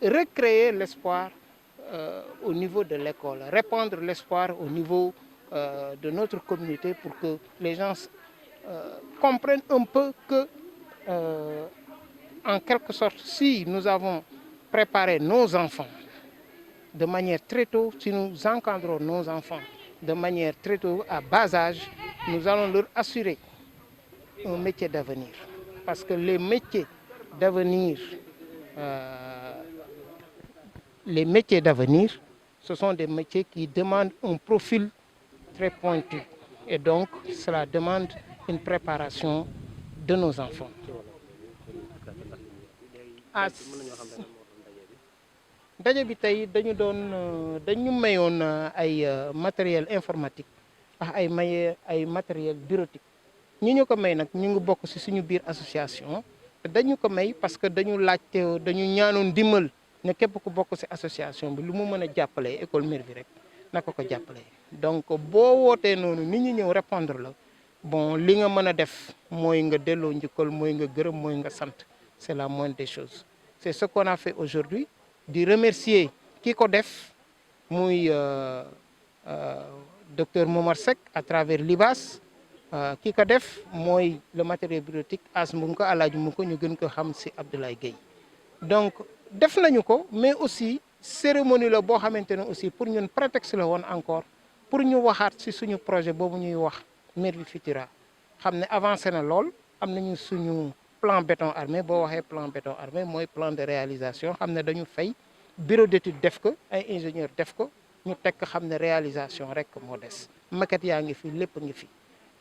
recréer l'espoir au niveau de l'école, répandre l'espoir au niveau de notre communauté pour que les gens comprennent un peu que, en quelque sorte, si nous avons préparé nos enfants de manière très tôt, si nous encadrons nos enfants de manière très tôt, à bas âge, nous allons leur assurer un métier d'avenir. Parce que les métiers d'avenir, ce sont des métiers qui demandent un profil très pointu. Et donc, cela demande une préparation de nos enfants. Ndaje bi tey dañu mayoon ay matériel informatique ak ay matériel bureautique ñu ko may nag ñu ngi bokk ci suñu biir association dañu ko may parce que dañu laajte dañu ñaanoon dimbal ne képp ku bokk ci association bi lu mu mën a jàppale école Mervi rek naka ko jàppale. Donc boo wootee noonu nit ñi ñëw répondre la bon li nga mën a def mooy nga delloo njukkal mooy nga gërëm mooy nga sant. C'est la moindre des choses. C'est ce qu'on a fait aujourd'hui, de remercier qui ko def muy docteur Momar Seck à travers l'IBAS ki ko def mooy le matériel bureautique As Mbunko Alaaji Mbunko ñu gën ko xam ci Abdoulaye Gueye. Donc def nañu ko mais aussi cérémonie la boo xamante ne aussi pour ñun prétexte la woon encore pour ñu waxaat ci suñu projet boobu ñuy wax Mervi Futura xam ne avancé na lool am nañu suñu plan béton armé boo waxee plan béton armé mooy plan de réalisation xam ne dañu fay bureau d'étude def ko ay ingénieur def ko ñu teg xam ne réalisation rek moo des maquette yaa ngi fi lépp ngi fi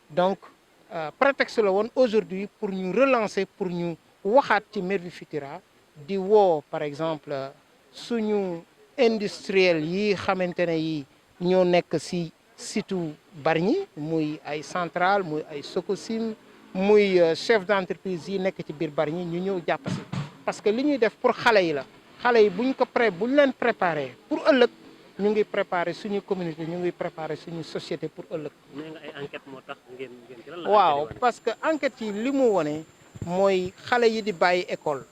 donc prétexte la woon aujourd'hui pour ñu relancer pour ñu waxaat ci Mervi Futura di woo par exemple suñu industriel yi xamante ne yi ñoo nekk ci situ Bargny muy ay centrale muy ay Sococim muy chef d'entreprise yi nekk ci biir Bargny ñu ñëw jàpp si parce que li ñuy def pour xale yi la xale yi buñ leen préparé pour ëllëg ñu ngi préparé suñu communauté ñu ngi préparé suñu société pour ëllëg. nee nga ay enquête moo tax ngeen waaw parce que enquête yi li mu wone mooy xale yi di bàyyi école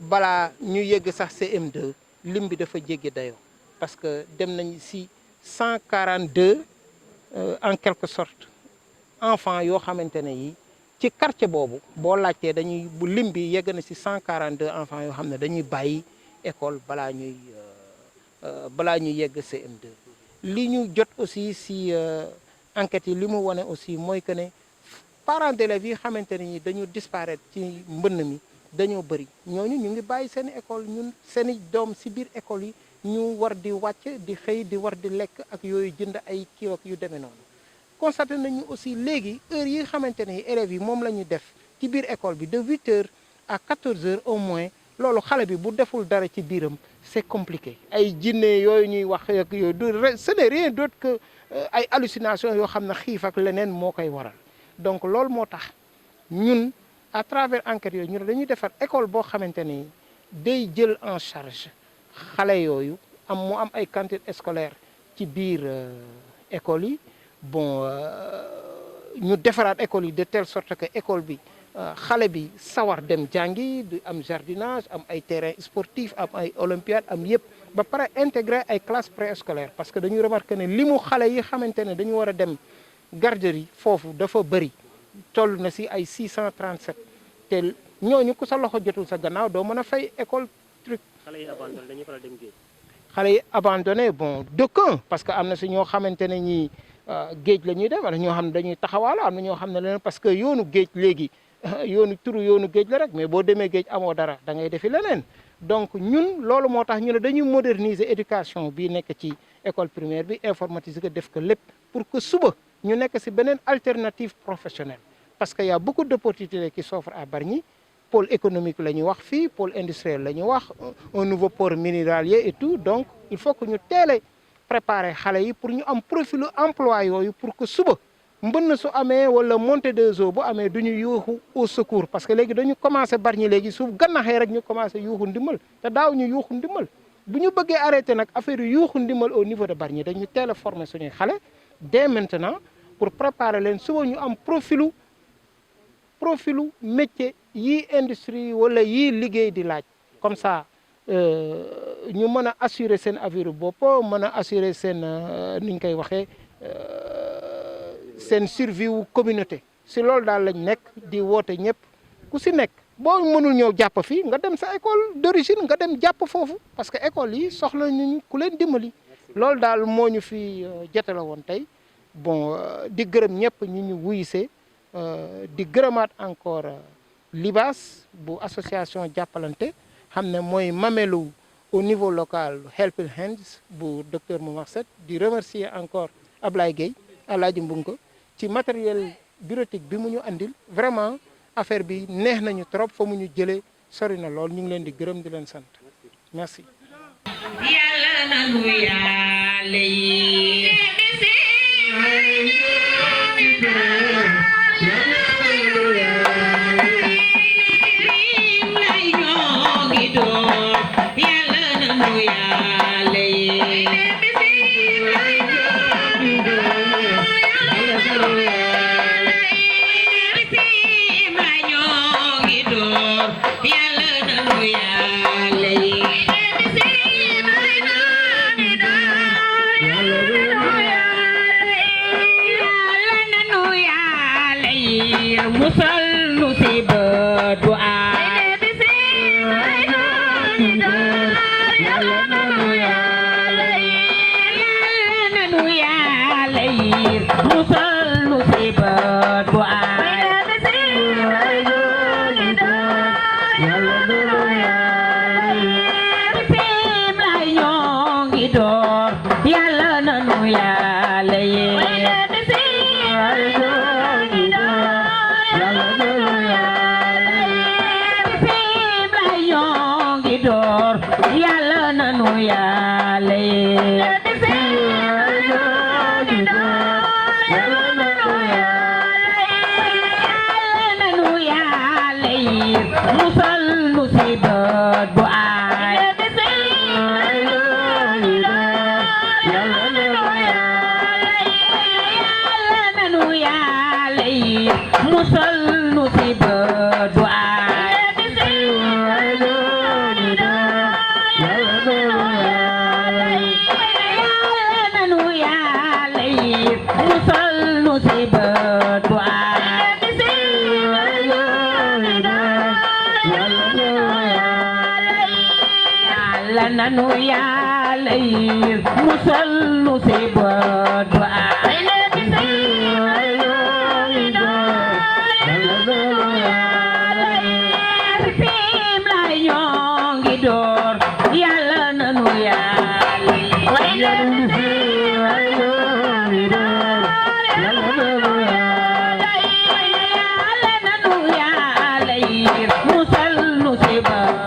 balaa ñu yegg sax CM2 lim bi dafa jéggi dayoo parce que dem nañ si 142 en quelque sorte enfants yoo xamante ne yi ci quartier boobu boo laajtee dañuy bu lim bi yegg na si 142 enfants yoo xam ne dañuy bàyyi école balaa ñuy yegg CM2 li ñu jot aussi si enquête yi li mu wane aussi mooy que ne parents d'élèves yi xamante ne ñi dañu disparaître ci mbënn mi dañoo bëri ñooñu ñu ngi bàyyi seen école ñun seeni doom si biir école yi ñu war di wàcc di xëy di war di lekk ak yooyu jënd ay kii ak yu demee noonu constaté nañu aussi léegi heure yi xamante ne élèves yi moom la ñuy def ci biir école bi de 8 heures à 14 heures au moins loolu xale bi bu deful dara ci biiram c'est compliqué ay jinne yooyu ñuy wax ak yooyu ce n'est rien d'autre que ay hallucinations yoo xam ne xiif ak leneen moo koy waral donc loolu moo tax ñun à travers enquête yooyu ñu ne dañuy defar école boo xamante ni day jël en charge xale yooyu mu am ay cantines scolaires ci biir école yi bon ñu defaraat école yi de telle sorte que école bi xale bi sawar dem jàngi di am jardinage am ay terrain sportif am ay olympiade am yëpp ba pare intégrer ay classes préscolaires parce que dañu remarqué ne limu xale yi xamante ne dañu war a dem garderie foofu dafa bëri toll na si ay 637 te ñooñu ku sa loxo jotul sa gannaaw doo mën a fay école truc. xale yi abandonné dañuy faral dem géej. xale yi abandonné bon d'aucuns parce que am na si ñoo xamante ne ñi géej la ñuy dem am na ñoo xam ne dañuy taxawaalu am na ñoo xam ne leneen parce que yoonu géej léegi yoonu géej la rek mais boo demee géej amoo dara da ngay defi leneen donc ñun loolu moo tax ñu ne dañuy moderniser éducation bi nekk ci école primaire bi informatiser ko def ko lépp pour que suba ñu nekk si beneen alternative professionnelle parce que y a beaucoup d'opportunités qui s'offrent à Bargny pôle économique la ñuy wax fii pôle industriel la ñuy wax un nouveau port minéralier et tout donc il faut que ñu teele préparer xale yi pour ñu am profilu emploi yooyu pour que suba mbënn su amee wala montée des eaux bu amee du ñu yuuxu au secours parce que léegi dañu commencé Bargny léegi su gannaxee rek ñu commencé yuuxu ndimbal te daaw ñu yuuxu ndimbal bu ñu bëggee arrêté nag affaire yu yuuxu ndimbal au niveau de Bargny dañu teel a former suñuy xale dès maintenant pour préparer leen suba ñu am profilu métier yii industrie wala yii liggéey di laaj comme ça ñu mën a assurer seen avenir bopp mën a assurer seen ni ñu koy waxee seen survie wu communauté si loolu daal lañ nekk di woote ñëpp ku si nekk boo mënul ñëw jàpp fii nga dem sa école d'origine nga dem jàpp foofu parce que école yi soxla nañu ku leen dimbali loolu daal moo ñu fi jote la woon tey bon di gërëm ñëpp ñu ñu wuyuse di gërëmaat encore Libas bu association jàppalante xam ne mooy mamelu au niveau local Helping Hands bu docteur Momar Seck di remercier encore Ablaye Gueye Alaaji Mbunko ci matériel bureautique bi mu ñu andil vraiment affaire bi neex nañu trop fa mu ñu jëlee sori na lool ñu ngi leen di gërëm di leen sant merci. Yàlla na nu Yàlla yi musal nu si bët bu aay Yàlla na nu Yàlla yiir musal nu si bët bu aay sim lay ñoo ngi door Yàlla na nu Yàlla yiir Yàlla na nu Yàlla yiir musal nu si bët bu aay Yàlla na nu Yàlla yiir musal nu si bët bu aay musal nu si bët bu aay Yàlla na nu Yàlla yiir musal nu si bët bu aay sim lay ñoo ngi door Yàlla na nu Yàlla musal nu si bët bu aay Yàlla na nu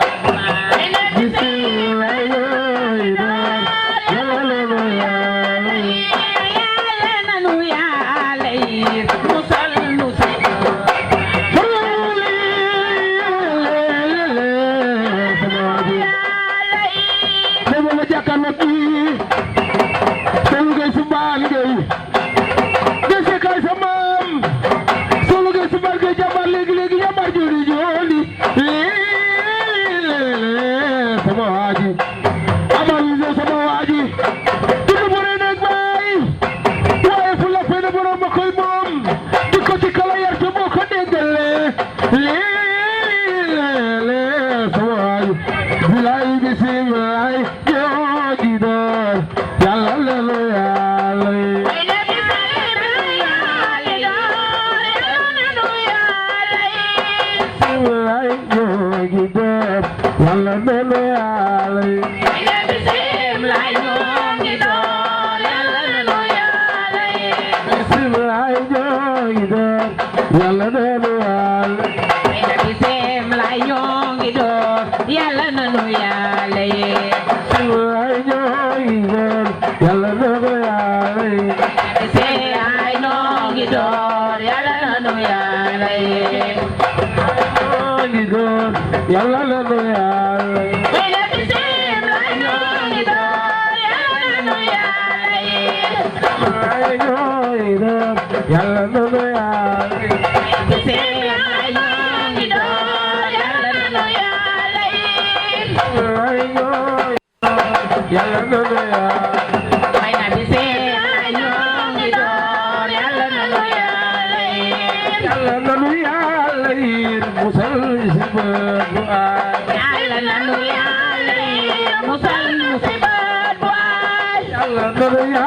Yàlla yiir musal nu si Yàlla